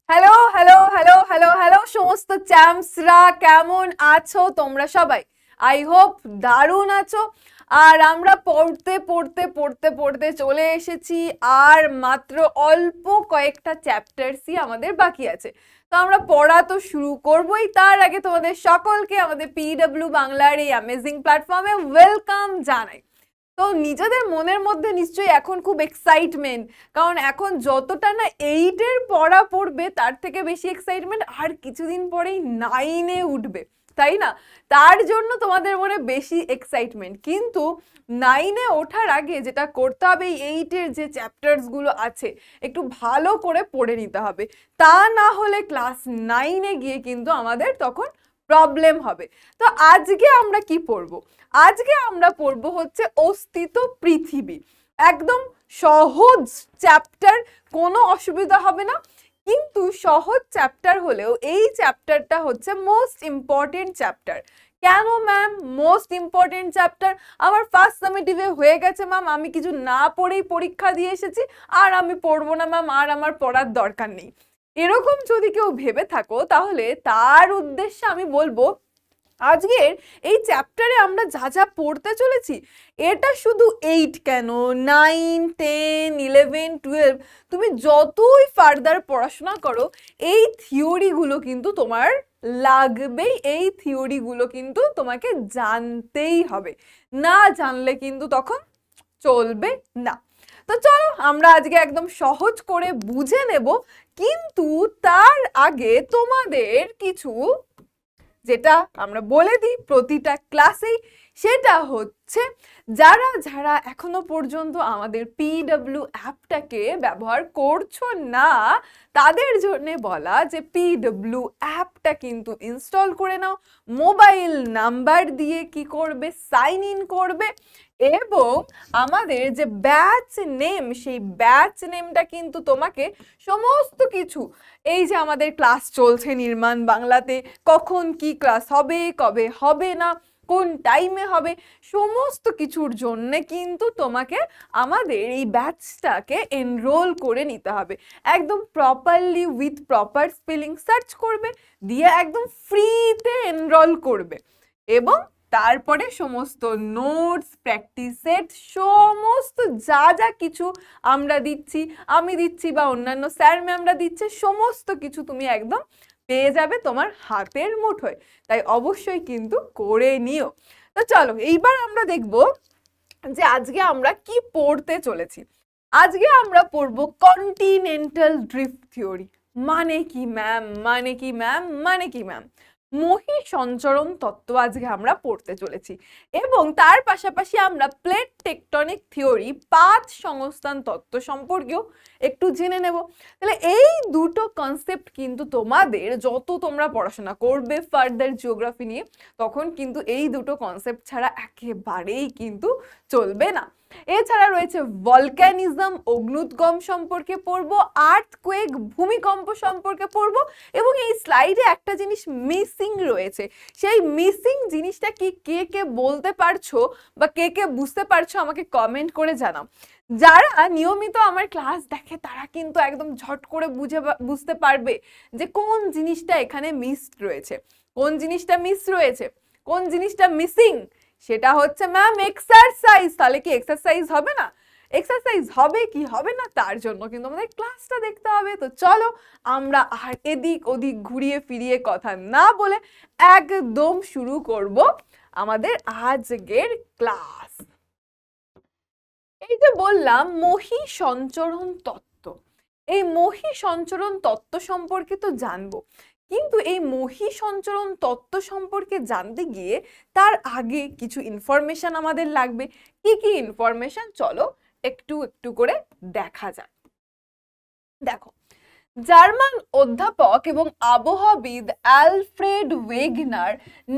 Hello hello hello hello hello সমস্ত চ্যাম্পসরা কেমন আছো তোমরা সবাই? আই হোপ দারুণ আছো। আর আমরা পড়তে পড়তে পড়তে পড়তে চলে এসেছি, আর মাত্র অল্প কয়েকটা চ্যাপ্টার্সই আমাদের বাকি আছে। তো আমরা পড়া তো শুরু করবোই, তার আগে তোমাদের সকলকে আমাদের পিডব্লিউ বাংলার এই অ্যামেজিং প্ল্যাটফর্মে ওয়েলকাম জানাই। তো নিজেদের মনের মধ্যে নিশ্চয়ই এখন খুব এক্সাইটমেন্ট, কারণ এখন যতটা না 8-এর পড়া পড়বে তার থেকে বেশি এক্সাইটমেন্ট আর কিছুদিন পরেই 9-এ উঠবে, তাই না? তার জন্য তোমাদের মনে বেশি এক্সাইটমেন্ট। কিন্তু 9-এ ওঠার আগে যেটা করতে হবে, এই 8-এর যে চ্যাপ্টার্সগুলো আছে একটু ভালো করে পড়ে নিতে হবে। তা না হলে ক্লাস 9-এ গিয়ে কিন্তু আমাদের তখন প্রবলেম হবে। তো আজকে আমরা কি পড়বো? আজকে আমরা পড়বো হচ্ছে অস্তিত্ব পৃথিবী। একদম সহজ চ্যাপ্টার, কোনো অসুবিধা হবে না। কিন্তু সহজ চ্যাপ্টার হলেও এই চ্যাপ্টারটা হচ্ছে মোস্ট ইম্পর্টেন্ট চ্যাপ্টার। কেন ম্যাম মোস্ট ইম্পর্টেন্ট চ্যাপ্টার? আমার ফার্স্ট সামেটিভে হয়ে গেছে ম্যাম, আমি কিছু না পড়েই পরীক্ষা দিয়ে এসেছি, আর আমি পড়বো না ম্যাম, আর আমার পড়ার দরকার নেই। এরকম যদি কেউ ভেবে থাকো তাহলে তার উদ্দেশ্যে আমি বলবো, আজকের এই চ্যাপ্টারে আমরা যা যা পড়তে চলেছি এটা শুধু 8 কেন, 9, 10, 11, 12 তুমি যতই ফার্দার পড়াশোনা করো এই থিওরিগুলো কিন্তু তোমার লাগবেই। এই থিওরিগুলো কিন্তু তোমাকে জানতেই হবে, না জানলে কিন্তু তখন চলবে না। তো চলো আমরা আজকে একদম সহজ করে বুঝে নেব, কিন্তু তার আগে তোমাদের কিছু, যেটা আমরা বলে দিই প্রতিটা ক্লাসেই, সেটা হচ্ছে যারা যারা এখনো পর্যন্ত আমাদের পিডব্লিউ অ্যাপটাকে ব্যবহার করছো না তাদের জন্য বলা যে পিডব্লিউ অ্যাপটা কিন্তু ইনস্টল করে নাও। মোবাইল নাম্বার দিয়ে কি করবে, সাইন ইন করবে, এবং আমাদের যে ব্যাচ নেম, সেই ব্যাচ নেমটা কিন্তু তোমাকে সমস্ত কিছু, এই যে আমাদের ক্লাস চলছে নির্মাণ বাংলাতে, কখন কি ক্লাস হবে, কবে হবে না, কোন টাইমে হবে, সমস্ত কিছুর জন্য কিন্তু তোমাকে আমাদের এই ব্যাচটাকে এনরোল করে নিতে হবে। একদম properly with proper spelling search করবে, দিয়ে একদম ফ্রিতে এনরোল করবে, এবং তারপরে সমস্ত নোটস, প্র্যাকটিস সেট, সমস্ত যা যা কিছু আমরা দিচ্ছি, আমি দিচ্ছি বা অন্যান্য স্যার ম্যামরা দিচ্ছে, সমস্ত কিছু তুমি একদম পেয়ে যাবে তোমার হাতের মুঠোয়। তাই অবশ্যই কিন্তু করে নিও। তো চলো এইবার আমরা দেখব যে আজকে আমরা কি পড়তে চলেছি। আজকে আমরা পড়বো কন্টিনেন্টাল ড্রিফট থিওরি। মানে কি ম্যাম, মানে কি ম্যাম, মানে কি ম্যাম? মহি সঞ্চরণ তত্ত্ব আজকে আমরা পড়তে চলেছি, এবং তার পাশাপাশি আমরা প্লেট টেকটনিক থিওরি, পাত সংস্থান তত্ত্ব সম্পর্কেও একটু জেনে নেব। তাহলে এই দুটো কনসেপ্ট কিন্তু তোমাদের যত তোমরা পড়াশোনা করবে ফার্দার জিওগ্রাফি নিয়ে, তখন কিন্তু এই দুটো কনসেপ্ট ছাড়া একেবারেই কিন্তু চলবে না। এছাড়া রয়েছে ভলক্যানিজম, অগ্নুৎগম সম্পর্কে পড়বো, আর্থকোয়েক, ভূমিকম্প সম্পর্কে পড়বো, এবং এই স্লাইডে একটা জিনিস মিসিং রয়েছে। সেই মিসিং জিনিসটা কি কে কে বলতে পারছো বা কে কে বুঝতে পারছো আমাকে কমেন্ট করে জানাও। যারা নিয়মিত আমার ক্লাস দেখে তারা কিন্তু একদম ঝট করে বুঝতে পারবে যে কোন জিনিসটা এখানে মিসড রয়েছে, কোন জিনিসটা মিস রয়েছে, কোন জিনিসটা মিসিং। সেটা হচ্ছে ম্যাম এক্সারসাইজ। তাহলে কি এক্সারসাইজ হবে না? এক্সারসাইজ হবে কি হবে না তার জন্য কিন্তু আমাদের ক্লাসটা দেখতে হবে। তো চলো আমরা আর এদিক ওদিক ঘুরিয়ে ফিরিয়ে কথা না বলে একদম শুরু করব আমাদের আজকের ক্লাস। এই যে বললাম মহি সঞ্চরণ তত্ত্ব, এই মহি সঞ্চরণ তত্ত্ব সম্পর্কে তো জানবো, কিন্তু এই মহি সঞ্চরণ তত্ত্ব সম্পর্কে জানতে গিয়ে তার আগে কিছু ইনফরমেশন আমাদের লাগবে। কি কি ইনফরমেশন চলো একটু একটু করে দেখা যাক। দেখো, জার্মান অধ্যাপক এবং আবহাওয়াবিদ অ্যালফ্রেড ওয়েগনার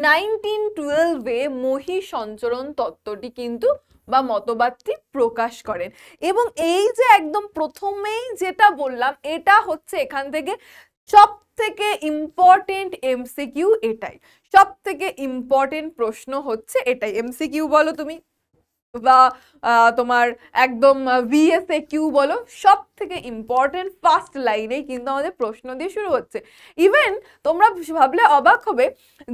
1912-এ মহি সঞ্চরণ তত্ত্বটি কিন্তু বা মতবাদটি প্রকাশ করেন, এবং এই যে একদম প্রথমেই যেটা বললাম এটা হচ্ছে এখান থেকে সব থেকে ইম্পর্টেন্ট এমসিকিউ। এটাই সব থেকে ইম্পর্টেন্ট প্রশ্ন হচ্ছে এটাই। এমসিকিউ বলো তুমি, বা তোমার একদম VSAQ বলো, সব থেকে ইম্পর্টেন্ট ফার্স্ট লাইনেই কিন্তু আমাদের প্রশ্ন দিয়ে শুরু হচ্ছে। ইভেন তোমরা ভাবলে অবাক হবে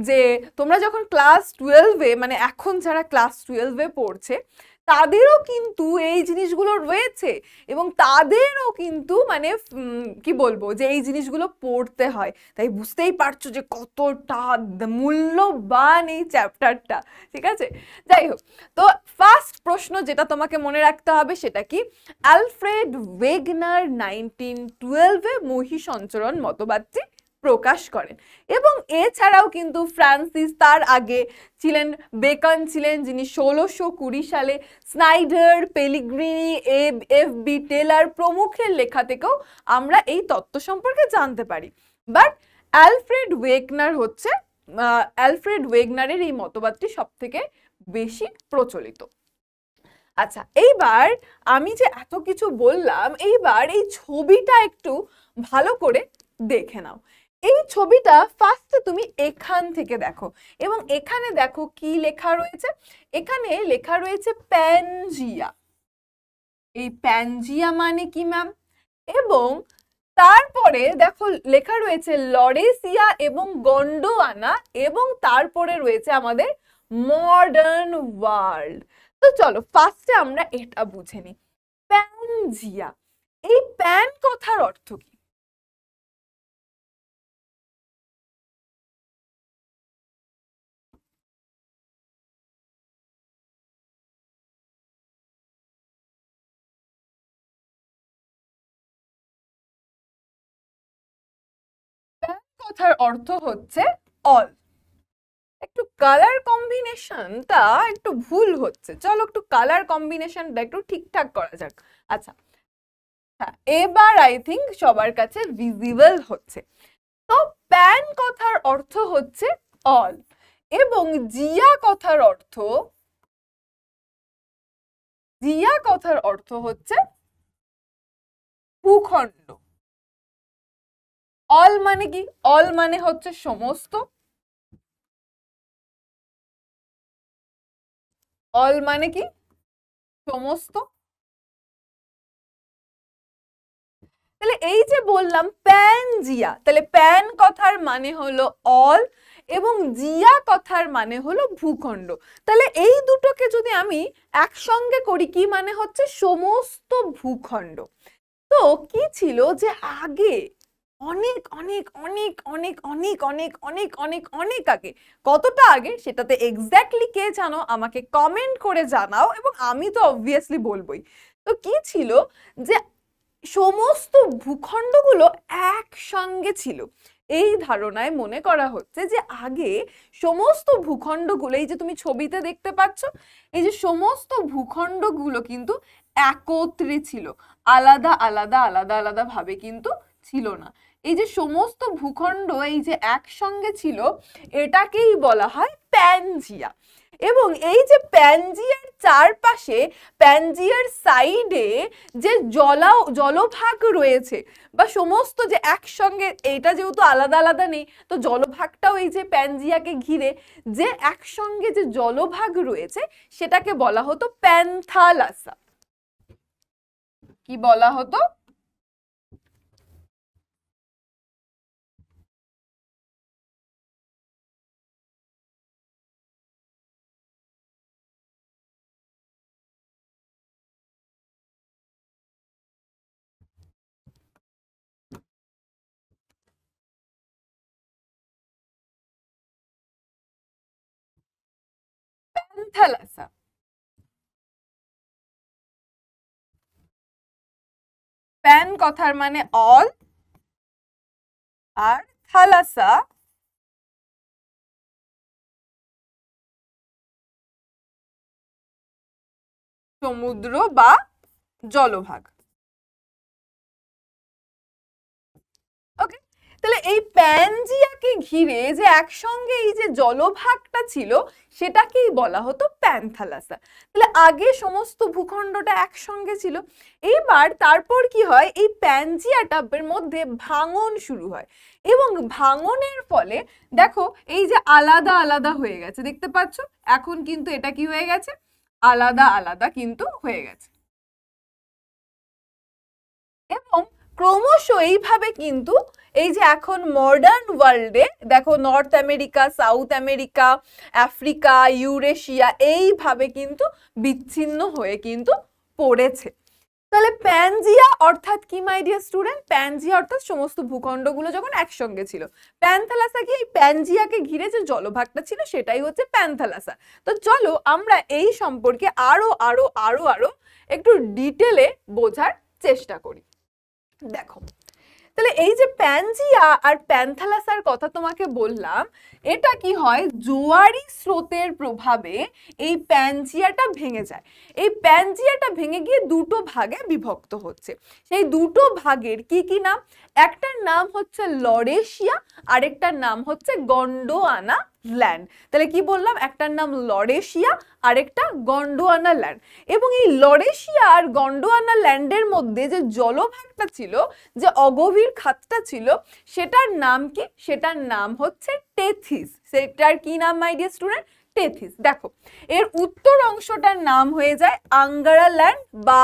যে তোমরা যখন ক্লাস 12-এ, মানে এখন যারা ক্লাস 12-এ পড়ছে তাদেরও কিন্তু এই জিনিসগুলো রয়েছে, এবং তাদেরও কিন্তু মানে কি বলবো যে এই জিনিসগুলো পড়তে হয়। তাই বুঝতেই পারছো যে কতটা মূল্যবান এই চ্যাপ্টারটা, ঠিক আছে? যাই হোক, তো ফার্স্ট প্রশ্ন যেটা তোমাকে মনে রাখতে হবে সেটা কি, অ্যালফ্রেড ওয়েগনার 1912-এ মহিষঞ্চরণ মতবাদটি প্রকাশ করেন। এবং এছাড়াও কিন্তু ফ্রান্সিস তার আগে ছিলেন, বেকন ছিলেন যিনি 1620 সালে স্নাইডার, পেলিগ্রিনি, FB টেলার প্রমুখের লেখা থেকেও আমরা এই তত্ত্ব সম্পর্কে জানতে পারি। বাট অ্যালফ্রেড ওয়েগনারের এই মতবাদটি সব থেকে বেশি প্রচলিত। আচ্ছা, এইবার আমি যে এত কিছু বললাম, এইবার এই ছবিটা একটু ভালো করে দেখে নাও। এই ছবিটা ফার্স্টে তুমি এখান থেকে দেখো, এবং এখানে দেখো কি লেখা রয়েছে। এখানে লেখা রয়েছে প্যানজিয়া। এই প্যানজিয়া মানে কি ম্যাম? এবং তারপরে দেখো লেখা রয়েছে লরেসিয়া এবং গন্ডোয়ানা, এবং তারপরে রয়েছে আমাদের মডার্ন ওয়ার্ল্ড। তো চলো ফার্স্টে আমরা এটা বুঝে নিই, প্যানজিয়া। এই প্যান কথার অর্থ কি? প্যান কথার অর্থ হচ্ছে অল। একটু কালার কম্বিনেশনটা একটু ভুল হচ্ছে, চলো একটু কালার কম্বিনেশনটা একটু ঠিকঠাক করা যাক। আচ্ছা, হ্যাঁ, এবার আই থিঙ্ক সবার কাছে ভিজিবল হচ্ছে। তো প্যান কথার অর্থ হচ্ছে অল, এবং জিয়া কথার অর্থ হচ্ছে ভূখণ্ড। অল মানে কি? অল মানে হচ্ছে সমস্ত। অল মানে কি? সমস্ত। তাহলে এই যে বললাম প্যানজিয়া, তাহলে প্যান কথার মানে হলো অল, এবং জিয়া কথার মানে হলো ভূখণ্ড। তাহলে এই দুটোকে যদি আমি একসঙ্গে করি, কি মানে হচ্ছে সমস্ত ভূখণ্ড। তো কি ছিল যে আগে অনেক অনেক অনেক অনেক অনেক অনেক অনেক অনেক অনেক আগে, কতটা আগে সেটাতে এক্স্যাক্টলি কে জানো আমাকে কমেন্ট করে জানাও, এবং আমি তো অবভিয়াসলি বলবোই। তো কি ছিল যে সমস্ত ভূখণ্ডগুলো একসঙ্গে ছিল। এই ধারণায় মনে করা হচ্ছে যে আগে সমস্ত ভূখণ্ডগুলো, এই যে তুমি ছবিতে দেখতে পাচ্ছ, এই যে সমস্ত ভূখণ্ডগুলো কিন্তু একত্রে ছিল, আলাদা আলাদা আলাদা আলাদা ভাবে কিন্তু ছিল না। এই যে সমস্ত ভূখণ্ড এই যে একসঙ্গে ছিল, এটাকেই বলা হয় প্যানজিয়া। এবং এই যে প্যানজিয়ার চারপাশে, প্যানজিয়ার সাইডে যে জলভাগ রয়েছে, বা সমস্ত যে একসঙ্গে, এটা যেহেতু আলাদা আলাদা নেই, তো জলভাগটাও এই যে প্যানজিয়াকে ঘিরে যে একসঙ্গে যে জলভাগ রয়েছে সেটাকে বলা হতো প্যান্থালাসা। কি বলা হতো? প্যান্থালাসা। প্যান কথার মানে অল, আর থালাসা সমুদ্র বা জলভাগ। ওকে, তাহলে এই প্যানজিয়াকে ঘিরে যে একসঙ্গে এই যে জলভাগটা ছিল সেটাকেই বলা হতো প্যান্থালাসা। তাহলে আগে সমস্ত ভূখণ্ডটা একসঙ্গে ছিল। এইবার তারপর কি হয়, এই প্যানজিয়াটার মধ্যে ভাঙন শুরু হয়, এবং ভাঙনের ফলে দেখো এই যে আলাদা আলাদা হয়ে গেছে, দেখতে পাচ্ছ এখন কিন্তু এটা কি হয়ে গেছে, আলাদা আলাদা কিন্তু হয়ে গেছে। এবং ক্রমশ এইভাবে কিন্তু এই যে এখন মডার্ন ওয়ার্ল্ডে দেখো north America, south America, Africa, Eurasia এইভাবে কিন্তু বিচ্ছিন্ন হয়ে কিন্তু পড়েছে। তাহলে প্যানজিয়া অর্থাৎ কি মাই ডিয়ার স্টুডেন্ট? প্যানজিয়া অর্থাৎ সমস্ত ভূখণ্ডগুলো যখন একসঙ্গে ছিল। প্যানথালাসা কি? এই প্যানজিয়াকে ঘিরে যে জলভাগটা ছিল সেটাই হচ্ছে প্যানথালাসা। তো চলো আমরা এই সম্পর্কে আরো আরো আরো আরো একটু ডিটেলে বোঝার চেষ্টা করি। দেখো, তাহলে এই যে প্যানজিয়া আর প্যানথালাসার কথা তোমাকে বললাম, এটা কি হয়, জোয়ারি স্রোতের প্রভাবে এই প্যানজিয়াটা ভেঙে যায়। এই প্যানজিয়াটা ভেঙে গিয়ে দুটো ভাগে বিভক্ত হচ্ছে। সেই দুটো ভাগের কি কি নাম? একটার নাম হচ্ছে লরেশিয়া, আরেকটার নাম হচ্ছে গন্ডোয়ানা ল্যান্ড। তাহলে কি বললাম? একটার নাম লরেশিয়া, আরেকটা গন্ডোয়ানা ল্যান্ড। এবং এই লরেশিয়া আর গন্ডোয়ানা ল্যান্ডের মধ্যে যে জলভাগটা ছিল, যে অগভীর খাতটা ছিল, সেটার নাম কি? সেটার নাম হচ্ছে টেথিস। সেটার কি নাম মাই ডিয়ার স্টুডেন্ট? টেথিস। দেখো, এর উত্তর অংশটার নাম হয়ে যায় আঙ্গারা ল্যান্ড বা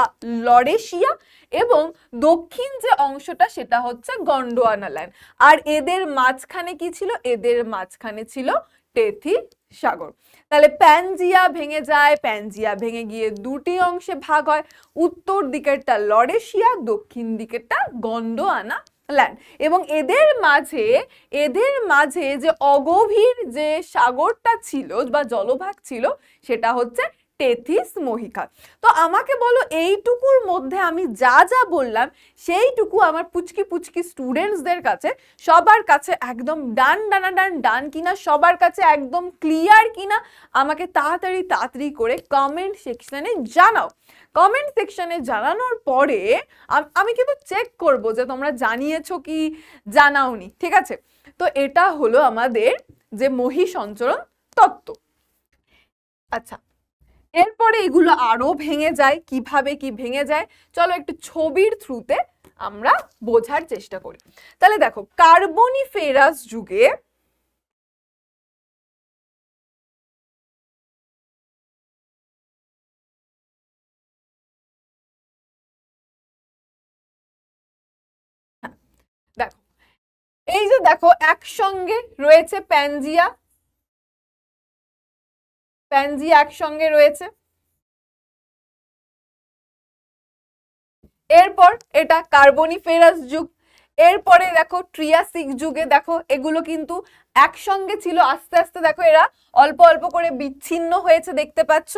লরেশিয়া, এবং দক্ষিণ যে অংশটা সেটা হচ্ছে গন্ডোয়ানা ল্যান্ড। আর এদের মাঝখানে কি ছিল? এদের মাঝখানে ছিল টেথি সাগর। তাহলে প্যানজিয়া ভেঙে যায়, প্যানজিয়া ভেঙে গিয়ে দুটি অংশে ভাগ হয়, উত্তর দিকেরটা লরেশিয়া, দক্ষিণ দিকেরটা গন্ডোয়ানা ল্যান্ড। এবং এদের মাঝে যে অগভীর যে সাগরটা ছিল বা জলভাগ ছিল সেটা হচ্ছে টেথিস মহিকা। তো আমাকে বলো, এইটুকুর মধ্যে আমি যা যা বললাম সেইটুকু আমার পুচকি পুচকি স্টুডেন্টসদের কাছে, সবার কাছে একদম ডান ডানাডান ডান কিনা, সবার কাছে একদম ক্লিয়ার কিনা, আমাকে তাড়াতাড়ি তাড়াতাড়ি করে কমেন্ট সেকশনে জানাও। কমেন্ট সেকশনে জানানোর পরে আমি কিন্তু চেক করব যে তোমরা জানিয়েছো কি জানাওনি, ঠিক আছে? তো এটা হলো আমাদের যে মহিসঞ্চরণ তত্ত্ব। আচ্ছা, এরপরে এগুলো আরো ভেঙে যায়। কিভাবে কি ভেঙে যায় চলো একটু ছবির থ্রুতে আমরা বোঝার চেষ্টা করি। তাহলে দেখো, কার্বনিফেরাস যুগে দেখো, এই যে দেখো একসঙ্গে রয়েছে প্যানজিয়া, প্যানজিয়া একসঙ্গে রয়েছে। এরপর এটা কার্বনিফেরাস যুগ। এরপরে দেখো ট্রিয়াসিক যুগে, দেখো এগুলো কিন্তু একসঙ্গে ছিল, আস্তে আস্তে দেখো এরা অল্প অল্প করে বিচ্ছিন্ন হয়েছে, দেখতে পাচ্ছ?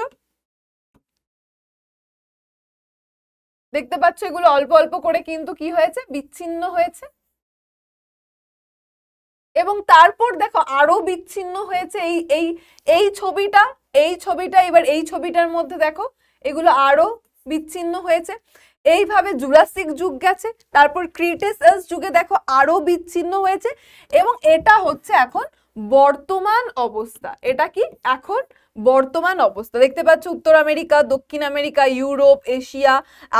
দেখতে পাচ্ছ এগুলো অল্প অল্প করে কিন্তু কি হয়েছে? বিচ্ছিন্ন হয়েছে। এবং তারপর দেখো আরো বিচ্ছিন্ন হয়েছে। এই এই এই ছবিটা, এই ছবিটা, এবার এই ছবিটার মধ্যে দেখো এগুলো আরো বিচ্ছিন্ন হয়েছে। এইভাবে জুরাসিক যুগ গেছে, তারপর ক্রিটেসাস যুগে দেখো আরো বিচ্ছিন্ন হয়েছে। এবং এটা হচ্ছে এখন বর্তমান অবস্থা। এটা কি এখন বর্তমান অবস্থা? দেখতে পাচ্ছ উত্তর আমেরিকা, দক্ষিণ America, Europe, Asia,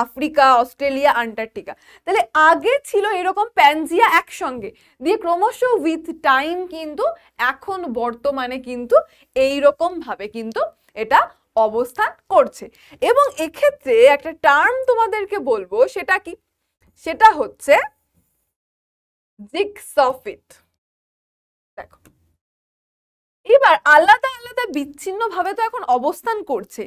Africa, Australia, Antarctica. তাহলে আগে ছিল এরকম প্যানজিয়া একসঙ্গে, দিয়ে ক্রমশ উইথ টাইম কিন্তু এখন বর্তমানে কিন্তু এইরকম ভাবে কিন্তু এটা অবস্থান করছে। এবং এক্ষেত্রে একটা টার্ম তোমাদেরকে বলবো, সেটা কি? সেটা হচ্ছে জিগসফিট। দেখো, এবার আলাদা আলাদা বিচ্ছিন্ন ভাবে তো এখন অবস্থান করছে,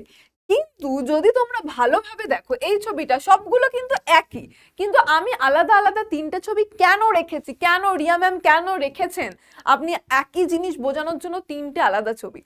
কিন্তু যদি তোমরা ভালোভাবে দেখো এই ছবিটা সবগুলো কিন্তু একই, কিন্তু আমি আলাদা আলাদা তিনটে ছবি কেন রেখেছি? কেন রিয়া ম্যাম কেন রেখেছেন আপনি একই জিনিস বোঝানোর জন্য তিনটে আলাদা ছবি?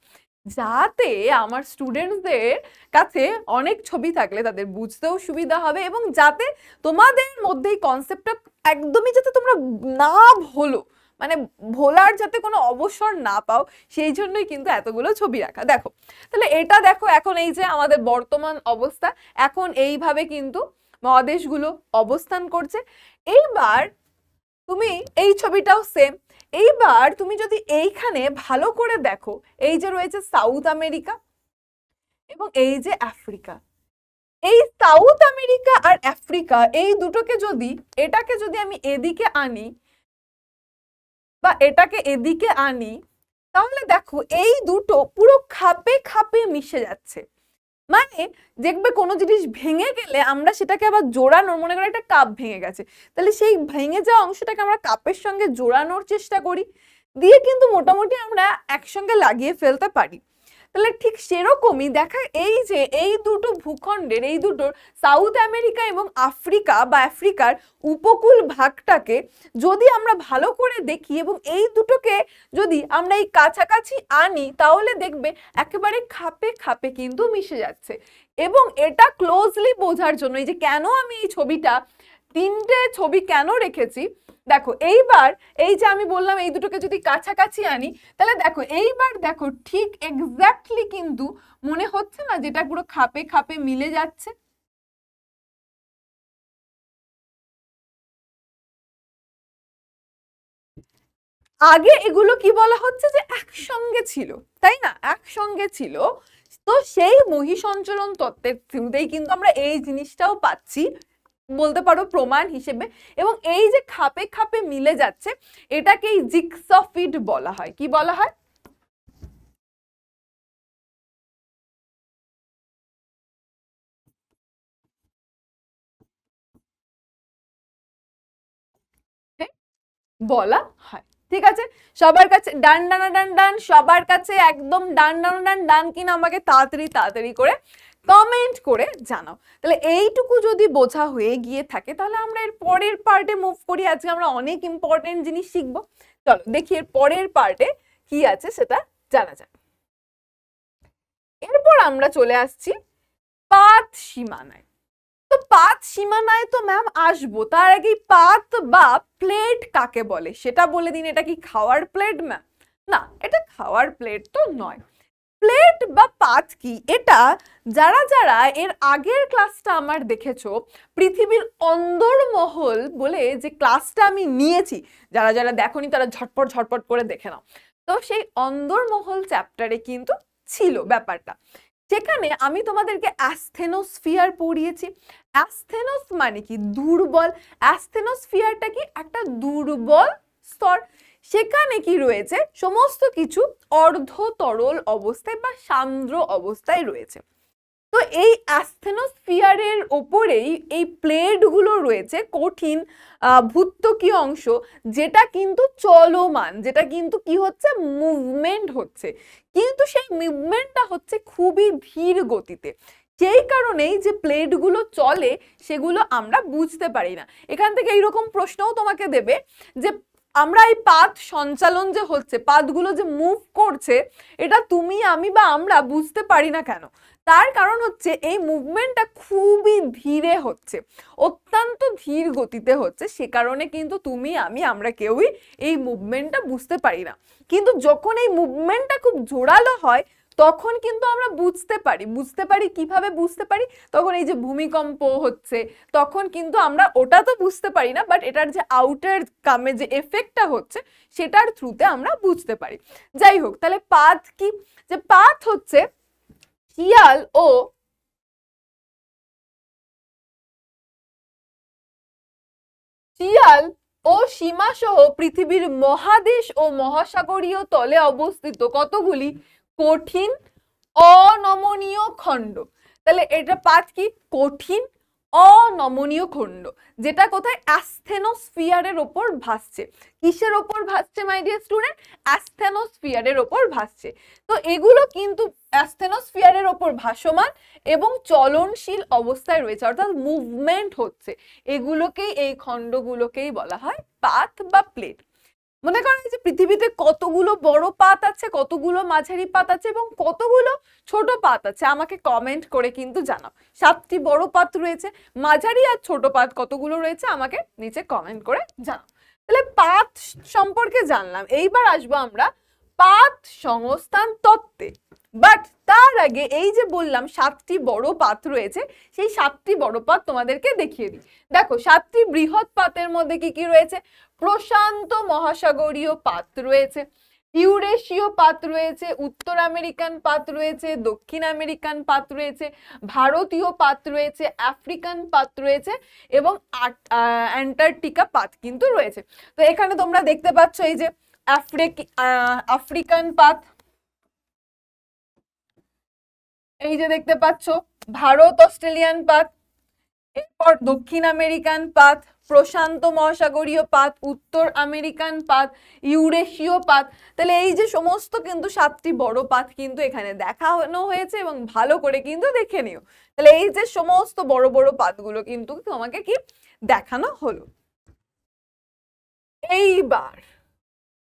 যাতে আমার স্টুডেন্টসদের কাছে অনেক ছবি থাকলে তাদের বুঝতেও সুবিধা হবে, এবং যাতে তোমাদের মধ্যে এই কনসেপ্টটা একদমই যাতে তোমরা না ভোলো, মানে ভোলার যাতে কোনো অবসর না পাও, সেই জন্যই কিন্তু এতগুলো ছবি রাখা। দেখো, তাহলে এটা দেখো এখন এই যে আমাদের বর্তমান অবস্থা, এখন এইভাবে কিন্তু মহাদেশগুলো অবস্থান করছে। এইবার তুমি এই ছবিটাও সেম। এইবার তুমি যদি এইখানে ভালো করে দেখো, এই যে রয়েছে সাউথ আমেরিকা এবং এই যে আফ্রিকা, এই সাউথ আমেরিকা আর আফ্রিকা এই দুটোকে যদি, এটাকে যদি আমি এদিকে আনি বা এটাকে এদিকে আনি, তাহলে দেখো এই দুটো পুরো খাপে খাপে মিশে যাচ্ছে। মানে দেখবে কোনো জিনিস ভেঙে গেলে আমরা সেটাকে আবার জোড়ানোর, মনে করো একটা কাপ ভেঙে গেছে, তাহলে সেই ভেঙে যাওয়া অংশটাকে আমরা কাপের সঙ্গে জোড়ানোর চেষ্টা করি, দিয়ে কিন্তু মোটামুটি আমরা একসঙ্গে লাগিয়ে ফেলতে পারি। তাহলে ঠিক সেরকমই দেখা, এই যে এই দুটো ভূখণ্ডের, এই দুটোর সাউথ আমেরিকা এবং আফ্রিকা বা আফ্রিকার উপকূল ভাগটাকে যদি আমরা ভালো করে দেখি এবং এই দুটোকে যদি আমরা এই কাছাকাছি আনি, তাহলে দেখবে একেবারে খাপে খাপে কিন্তু মিশে যাচ্ছে। এবং এটা ক্লোজলি বোঝার জন্য এই যে কেন আমি এই ছবিটা, তিনটে ছবি কেন রেখেছি, দেখো এইবার এই যে আমি বললাম এই দুটোকে যদি কাছাকাছি আনি, তাহলে দেখো এইবার দেখো ঠিক এক্স্যাক্টলি কিন্তু মনে হচ্ছে না যেটা পুরো খাপে খাপে মিলে যাচ্ছে। আগে এগুলো কি বলা হচ্ছে যে একসঙ্গে ছিল, তাই না, একসঙ্গে ছিল। তো সেই মহিসঞ্চরণ তত্ত্বের থ্রুতেই কিন্তু আমরা এই জিনিসটাও পাচ্ছি, বলতে পারো প্রমাণ হিসেবে। এবং এই যে খাপে খাপে মিলে যাচ্ছে, এটাকেই জিগস ফিট বলা হয়। কি বলা হয়? বলা হয়। ঠিক আছে, সবার কাছে ডান ডানা ডান ডান, সবার কাছে একদম ডান ডানা ডান ডান কিনা আমাকে তাড়াতাড়ি তাড়াতাড়ি করে কমেন্ট করে জানাও। তাহলে এইটুকু যদি বোঝা হয়ে গিয়ে থাকে, তাহলে আমরা এর পরের পার্টে মুভ করি। আজকে আমরা অনেক ইম্পর্টেন্ট জিনিস শিখবো, চলো দেখি এর পরের পার্টে কি আছে সেটা জানা যাক। এরপর আমরা চলে আসছি পাত সীমানায়। তো পাত সীমানায় তো ম্যাম আসবো, তার আগে পাত বা প্লেট কাকে বলে সেটা বলে দিন। এটা কি খাওয়ার প্লেট ম্যাম? না, এটা খাওয়ার প্লেট তো নয়। প্লেট বা পাত কি, এটা যারা যারা এর আগের ক্লাসটা আমার দেখেছো, পৃথিবীর অন্দরমহল বলে যে ক্লাসটা আমি নিয়েছি, যারা যারা দেখোনি তারা ঝটপট ঝটপট করে দেখে নাও। তো সেই অন্দরমহল চ্যাপ্টারে কিন্তু ছিল ব্যাপারটা, যেখানে আমি তোমাদেরকে অ্যাস্থেনোস্ফিয়ার পড়িয়েছি। অ্যাস্থেনোস মানে কি? দুর্বল। অ্যাস্থেনোস্ফিয়ারটা কি? একটা দুর্বল স্তর। সেখানে কি রয়েছে? সমস্ত কিছু অর্ধ তরল অবস্থায় বা সান্দ্র অবস্থায় রয়েছে। তো এই অ্যাস্থেনোস্ফিয়ারের ওপরেই এই প্লেটগুলো রয়েছে, কঠিন ভূত্বকীয় অংশ, যেটা কিন্তু চলমান, যেটা কিন্তু কি হচ্ছে? মুভমেন্ট হচ্ছে। কিন্তু সেই মুভমেন্টটা হচ্ছে খুবই ধীর গতিতে। সেই কারণেই যে প্লেটগুলো চলে সেগুলো আমরা বুঝতে পারি না। এখান থেকে এইরকম প্রশ্নও তোমাকে দেবে যে আমরা এই পাত সঞ্চালন যে হচ্ছে, পাতগুলো যে মুভ করছে, এটা তুমি আমি বা আমরা বুঝতে পারি না কেন? তার কারণ হচ্ছে এই মুভমেন্টটা খুবই ধীরে হচ্ছে, অত্যন্ত ধীর গতিতে হচ্ছে। সে কারণে কিন্তু তুমি আমি আমরা কেউই এই মুভমেন্টটা বুঝতে পারি না। কিন্তু যখন এই মুভমেন্টটা খুব জোরালো হয়, তখন কিন্তু আমরা বুঝতে পারি। বুঝতে পারি কিভাবে বুঝতে পারি? তখন এই যে ভূমিকম্প হচ্ছে, তখন কিন্তু আমরা ওটা তো বুঝতে পারি না, বাট এটার যে আউটার কামে যে এফেক্টটা হচ্ছে সেটার থ্রুতে আমরা বুঝতে পারি। যাই হোক, তাহলে পাত কি? যে পাত হচ্ছে শিয়াল ও শিয়াল ও সীমা সহ পৃথিবীর মহাদেশ ও মহাসাগরীয় তলে অবস্থিত কতগুলি কঠিন অনমনীয় খণ্ড। তাহলে এটা পাত কি? কঠিন অনমনীয় খণ্ড, যেটা কোথায়? অ্যাস্থেনোস্ফিয়ারের ওপর ভাসছে। কিসের ওপর ভাসছে মাই ডিয়ার স্টুডেন্ট? অ্যাস্থেনোস্ফিয়ারের ওপর ভাসছে। তো এগুলো কিন্তু অ্যাস্থেনোস্ফিয়ারের ওপর ভাসমান এবং চলনশীল অবস্থায় রয়েছে, অর্থাৎ মুভমেন্ট হচ্ছে। এগুলোকেই, এই খণ্ডগুলোকেই বলা হয় পাত বা প্লেট। মনে করেন যে পৃথিবীতে কতগুলো বড় পাত আছে, কতগুলো মাঝারি পাত আছে এবং কতগুলো ছোট পাত আছে, আমাকে কমেন্ট করে কিন্তু জানাও। 7টি বড় পাত রয়েছে, মাঝারি আর ছোট পাত কতগুলো রয়েছে আমাকে নিচে কমেন্ট করে জানাও। তাহলে পাত সম্পর্কে জানলাম, এইবার আসবো আমরা পাত সংস্থান তত্ত্বে। বাট তার আগে এই যে বললাম 7টি বড় পাত রয়েছে, সেই 7টি বড় পাত তোমাদেরকে দেখিয়ে দিই। দেখো 7টি বৃহৎ পাতের মধ্যে কি কি রয়েছে? প্রশান্ত মহাসাগরীয় পাত রয়েছে, ইউরেশীয় পাত রয়েছে, উত্তর আমেরিকান পাত রয়েছে, দক্ষিণ আমেরিকান পাত রয়েছে, ভারতীয় পাত রয়েছে, আফ্রিকান পাত রয়েছে এবং অ্যান্টার্কটিকা পাত কিন্তু রয়েছে। তো এখানে তোমরা দেখতে পাচ্ছ এই যে আফ্রিকান পাত, এই যে দেখতে পাচ্ছ, ভারত অস্ট্রেলিয়ান পাত, এরপর দক্ষিণ আমেরিকান পাত, প্রশান্ত মহাসাগরীয় পাত, উত্তর আমেরিকান পাত, ইউরেশীয় পাত। তাহলে এই যে সমস্ত কিন্তু 7টি বড় পাত কিন্তু এখানে দেখানো হয়েছে এবং ভালো করে কিন্তু দেখে নিও। তাহলে এই যে সমস্ত বড় বড় পাতগুলো কিন্তু তোমাকে কি দেখানো হলো। এইবার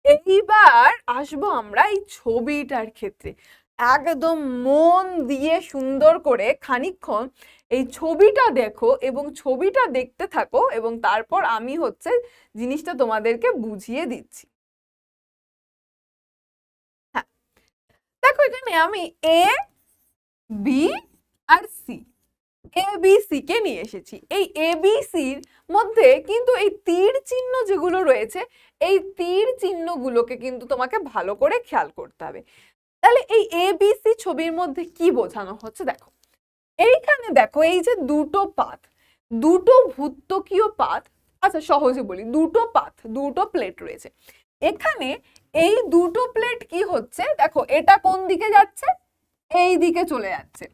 এইবার আসবো আমরা এই ছবিটার ক্ষেত্রে। একদম মন দিয়ে সুন্দর করে খানিকক্ষণ এই ছবিটা দেখো এবং ছবিটা দেখতে থাকো, এবং তারপর আমি হচ্ছে জিনিসটা তোমাদেরকে বুঝিয়ে দিচ্ছি। হ্যাঁ, দেখো এখানে আমি এ, B R C, A B C K নিয়ে এসেছি। এই এ বি সির মধ্যে কিন্তু এই তীর চিহ্ন যেগুলো রয়েছে, এই তীর চিহ্নগুলোকে কিন্তু তোমাকে ভালো করে খেয়াল করতে হবে। তাহলে এই এ বি সি ছবির মধ্যে কি বোঝানো হচ্ছে দেখো। এইখানে দেখো এই যে দুটো পাত, দুটো ভূত্বকীয় পাত, আচ্ছা সহজে বলি, দুটো পাত, দুটো প্লেট রয়েছে এখানে। এই দুটো প্লেট কি হচ্ছে দেখো, এটা কোন দিকে যাচ্ছে, এই দিকে চলে যাচ্ছে।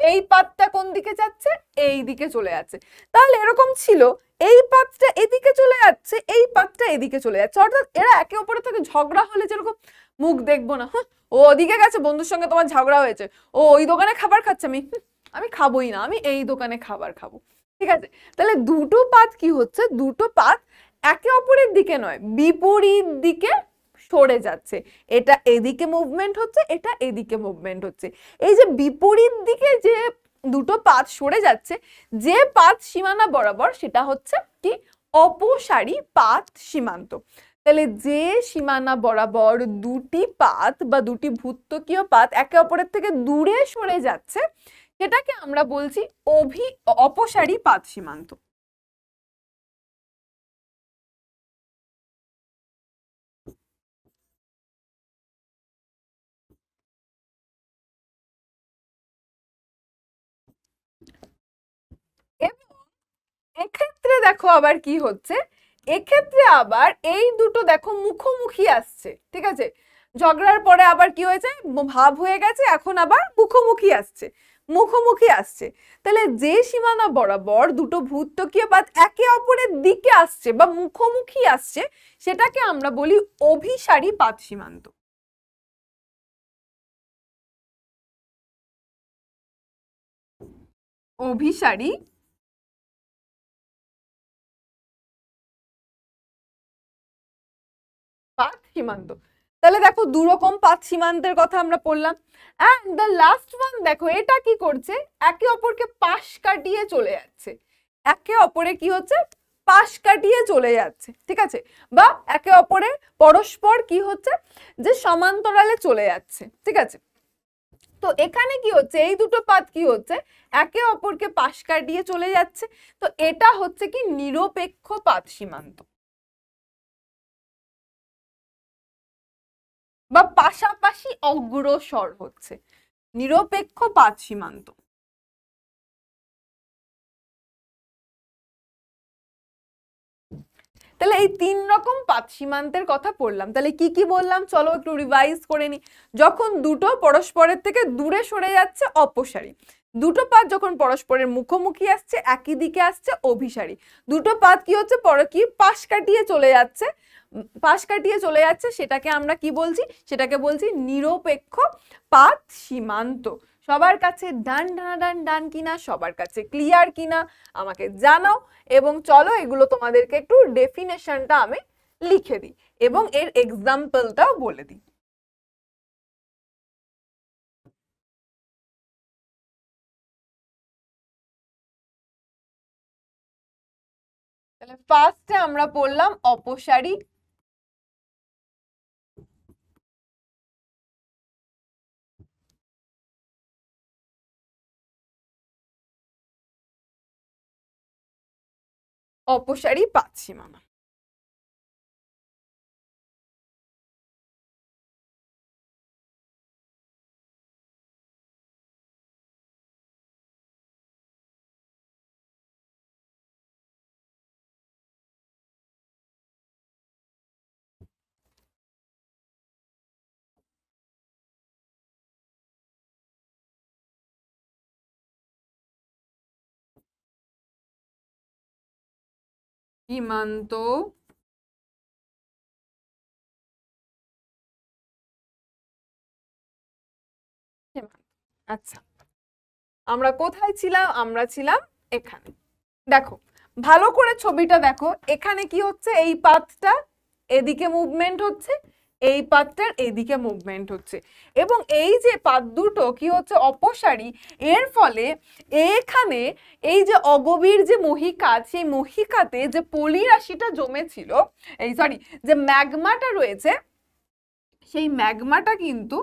এই পাতটা কোন দিকে যাচ্ছে, এই দিকে চলে যাচ্ছে। তাহলে এরকম ছিল, এই পাতটা এদিকে চলে যাচ্ছে, এই পাতটা এদিকে চলে যাচ্ছে। অর্থাৎ এরা একে অপরের থেকে ঝগড়া হলে যেরকম মুখ দেখবো না, হ্যাঁ ও ওদিকে গেছে, বন্ধুর সঙ্গে তোমার ঝগড়া হয়েছে, ও ওই দোকানে খাবার খাচ্ছে, আমি খাবোই না, আমি এই দোকানে খাবার খাবো। ঠিক আছে, তাহলে দুটো পাত কি হচ্ছে, দুটো পাত একে অপরের দিকে নয়, বিপরীত দিকে সরে যাচ্ছে। এটা এদিকে মুভমেন্ট হচ্ছে, এটা এদিকে মুভমেন্ট হচ্ছে। এই যে বিপরীত দিকে যে দুটো পাত সরে যাচ্ছে, যে পাত সীমানা বরাবর, সেটা হচ্ছে কি অপসারী পাত সীমান্ত। তাহলে যে সীমানা বরাবর দুটি পাত বা দুটি ভূত্বকীয় পাত একে অপরের থেকে দূরে সরে যাচ্ছে, সেটাকে আমরা বলছি অপসারী পাত সীমান্ত। এক্ষেত্রে দেখো আবার কি হচ্ছে, এক্ষেত্রে আবার এই দুটো দেখো মুখোমুখি আসছে। ঠিক আছে, ঝগড়ার পরে আবার কি হয়েছে, ভাব হয়ে গেছে, এখন আবার মুখোমুখি আসছে, মুখোমুখি আসছে। তাহলে যে সীমানা বরাবর দুটো ভূত্বকীয় পাত একে অপরের দিকে আসছে বা মুখোমুখি আসছে, সেটাকে আমরা বলি অভিসারী পাত সীমান্ত। অভিসারী পাত সীমান্ত। তাহলে দেখো দুরকম পাত সীমান্তের কথা আমরা পড়লাম। এন্ড দ্য লাস্ট ওয়ান দেখো, এটা কি করছে, একে অপরকে পাশ কাটিয়ে চলে যাচ্ছে। একে অপরে কি হচ্ছে, পাশ কাটিয়ে চলে যাচ্ছে। ঠিক আছে, বা একে অপরে পরস্পর কি হচ্ছে, যে সমান্তরালে চলে যাচ্ছে। ঠিক আছে, তো এখানে কি হচ্ছে, এই দুটো পাত কি হচ্ছে, একে অপরকে পাশ কাটিয়ে চলে যাচ্ছে। তো এটা হচ্ছে কি নিরপেক্ষ পাত সীমান্ত, বা পাশাপাশি অগ্রসর হচ্ছে, নিরপেক্ষ পাত সীমান্ত। তাহলে এই 3 রকম পাত সীমান্তের কথা পড়লাম। তাহলে কি কি বললাম চলো একটু রিভাইজ করে নি। যখন দুটো পরস্পরের থেকে দূরে সরে যাচ্ছে, অপসারী। দুটো পাত যখন পরস্পরের মুখোমুখি আসছে, একই দিকে আসছে, অভিসারী। দুটো পাত কি হচ্ছে, কি পাশ কাটিয়ে চলে যাচ্ছে, পাশ কাটিয়ে চলে যাচ্ছে, সেটাকে আমরা কি বলছি, সেটাকে বলছি নিরপেক্ষ পাত সীমান্ত। সবার কাছে ডান ডান ডান ডান কিনা, সবার কাছে ক্লিয়ার কিনা আমাকে জানাও। এবং চলো এগুলো তোমাদেরকে একটু ডেফিনেশনটা আমি লিখে দিই এবং এর এক্সাম্পলটাও বলে দিই। তাহলে ফার্স্টে আমরা পড়লাম অপসারী, অপসারী পাত সীমানা। সীমান্ত আচ্ছা, আমরা কোথায় ছিলাম? আমরা ছিলাম এখানে। দেখো ভালো করে ছবিটা দেখো, এখানে কি হচ্ছে, এই পাথটা এদিকে মুভমেন্ট হচ্ছে, এই পাথটার এদিকে মুভমেন্ট হচ্ছে, এবং এই যে পাথ দুটো কি হচ্ছে অপসারী, এর ফলে এখানে এই যে অগভীর যে মহিকাত, সেই মহিকাতে যে পলি রাশিটা জমেছিল, এই সরি যে ম্যাগমাটা রয়েছে, সেই ম্যাগমাটা কিন্তু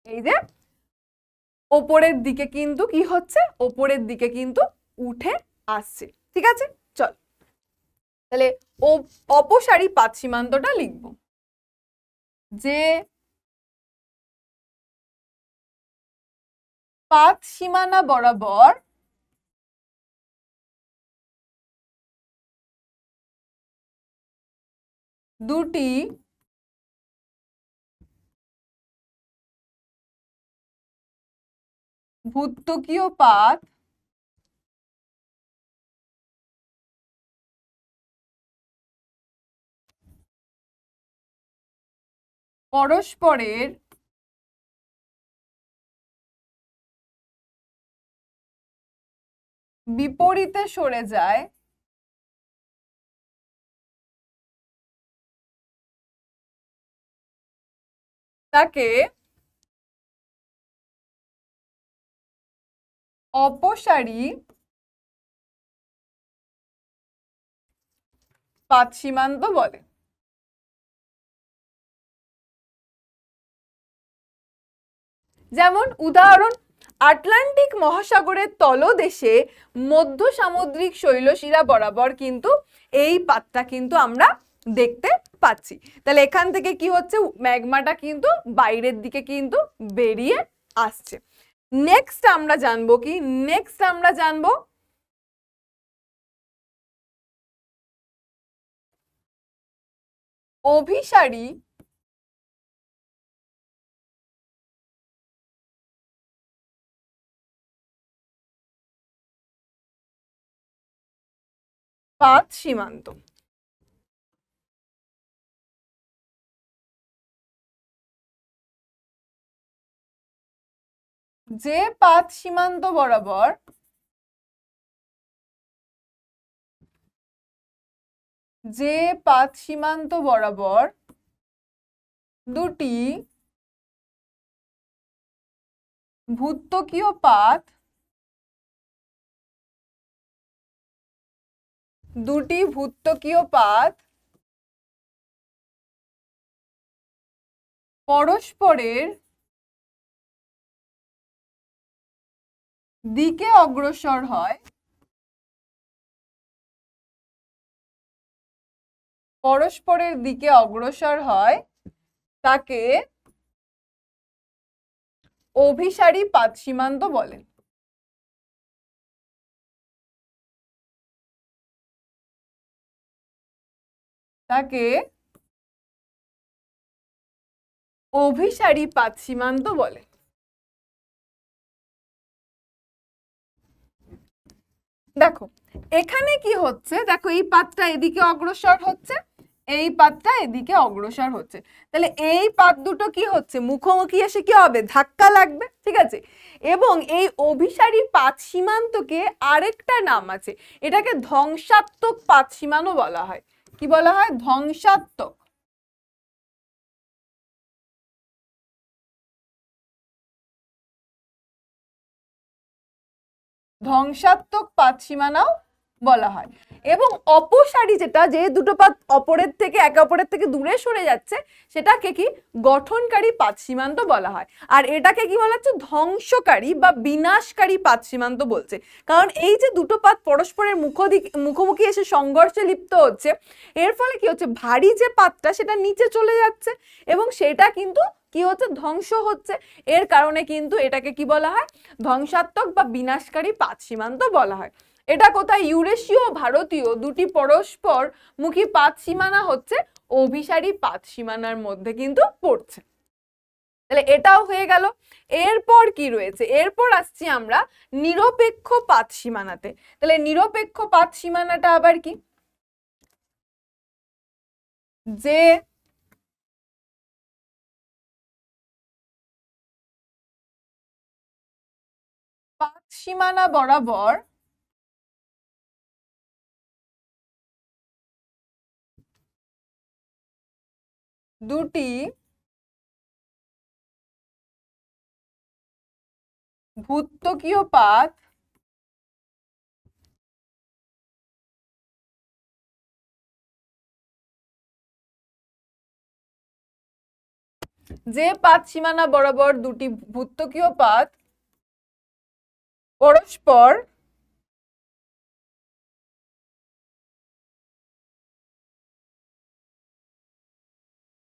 এই যে ওপরের দিকে কিন্তু কি হচ্ছে, ওপরের দিকে কিন্তু উঠে আসছে। ঠিক আছে, চল তাহলে অপসারী পাত সীমান্তটা লিখব, যে পাত সীমানা বরাবর দুটি ভূত্বকীয় পাত পরস্পরের বিপরীতে সরে যায় তাকে অপসারী পাত সীমান্ত বলে। যেমন উদাহরণ, আটলান্টিক মহাসাগরের তলদেশে মধ্য সামুদ্রিক শৈলশিরা বরাবর কিন্তু এই পাতটা কিন্তু আমরা দেখতে পাচ্ছি। তাহলে এখান থেকে কি হচ্ছে, ম্যাগমাটা কিন্তু বাইরের দিকে কিন্তু বেরিয়ে আসছে। নেক্সট আমরা জানবো কি, নেক্সট আমরা জানবো অভিসারী পাত সীমান্ত। যে পাত সীমান্ত বরাবর দুটি ভূত্বকীয় পাত পরস্পরের দিকে অগ্রসর হয়, তাকে অভিসারী পাত সীমান্ত বলে। তাকে অভিসারী পাত সীমান্ত বলে। দেখো এখানে কি হচ্ছে, দেখো এই পাতটা এদিকে অগ্রসর হচ্ছে, এই পাতটা এদিকে অগ্রসর হচ্ছে, তাহলে এই পাত দুটো কি হচ্ছে, মুখোমুখি এসে কি হবে, ধাক্কা লাগবে। ঠিক আছে, এবং এই অভিসারী পাত সীমান্তকে আরেকটা নাম আছে, এটাকে ধ্বংসাত্মক পাত সীমান্ত বলা হয়। কি বলা হয়? ধ্বংসাত্মক। ধ্বংসাত্মক পাত সীমানাও বলা হয়। এবং অপসারী যেটা, যে দুটো পাত অপরের থেকে একে অপরের থেকে দূরে সরে যাচ্ছে, সেটাকে কি গঠনকারী পাত সীমান্ত বলা হয়। আর এটাকে কি বলা হচ্ছে, ধ্বংসকারী বা বিনাশকারী পাত সীমান্ত বলছে। কারণ এই যে দুটো পাত পরস্পরের মুখোমুখি এসে সংঘর্ষে লিপ্ত হচ্ছে, এর ফলে কি হচ্ছে, ভারী যে পাতটা সেটা নিচে চলে যাচ্ছে এবং সেটা কিন্তু কি হচ্ছে, ধ্বংস হচ্ছে। এর কারণে কিন্তু এটাকে কি বলা হয়, ধ্বংসাত্মক বা বিনাশকারী পাত সীমান্ত বলা হয়। এটা কোথায়, ইউরেশীয় ভারতীয় দুটি পরস্পর মুখী পাত সীমানা হচ্ছে অভিসারী পাত সীমানার মধ্যে কিন্তু পড়ছে। তাহলে এটাও হয়ে গেল। এরপর কি রয়েছে, এরপর আসছি আমরা নিরপেক্ষ পাত সীমানাতে। তাহলে নিরপেক্ষ পাত সীমানাটা আবার কি, যে পাত সীমানা বরাবর দুটি ভূত্বকীয় পাত যে পাত সীমানা বরাবর দুটি ভূত্বকীয় পাত পরস্পর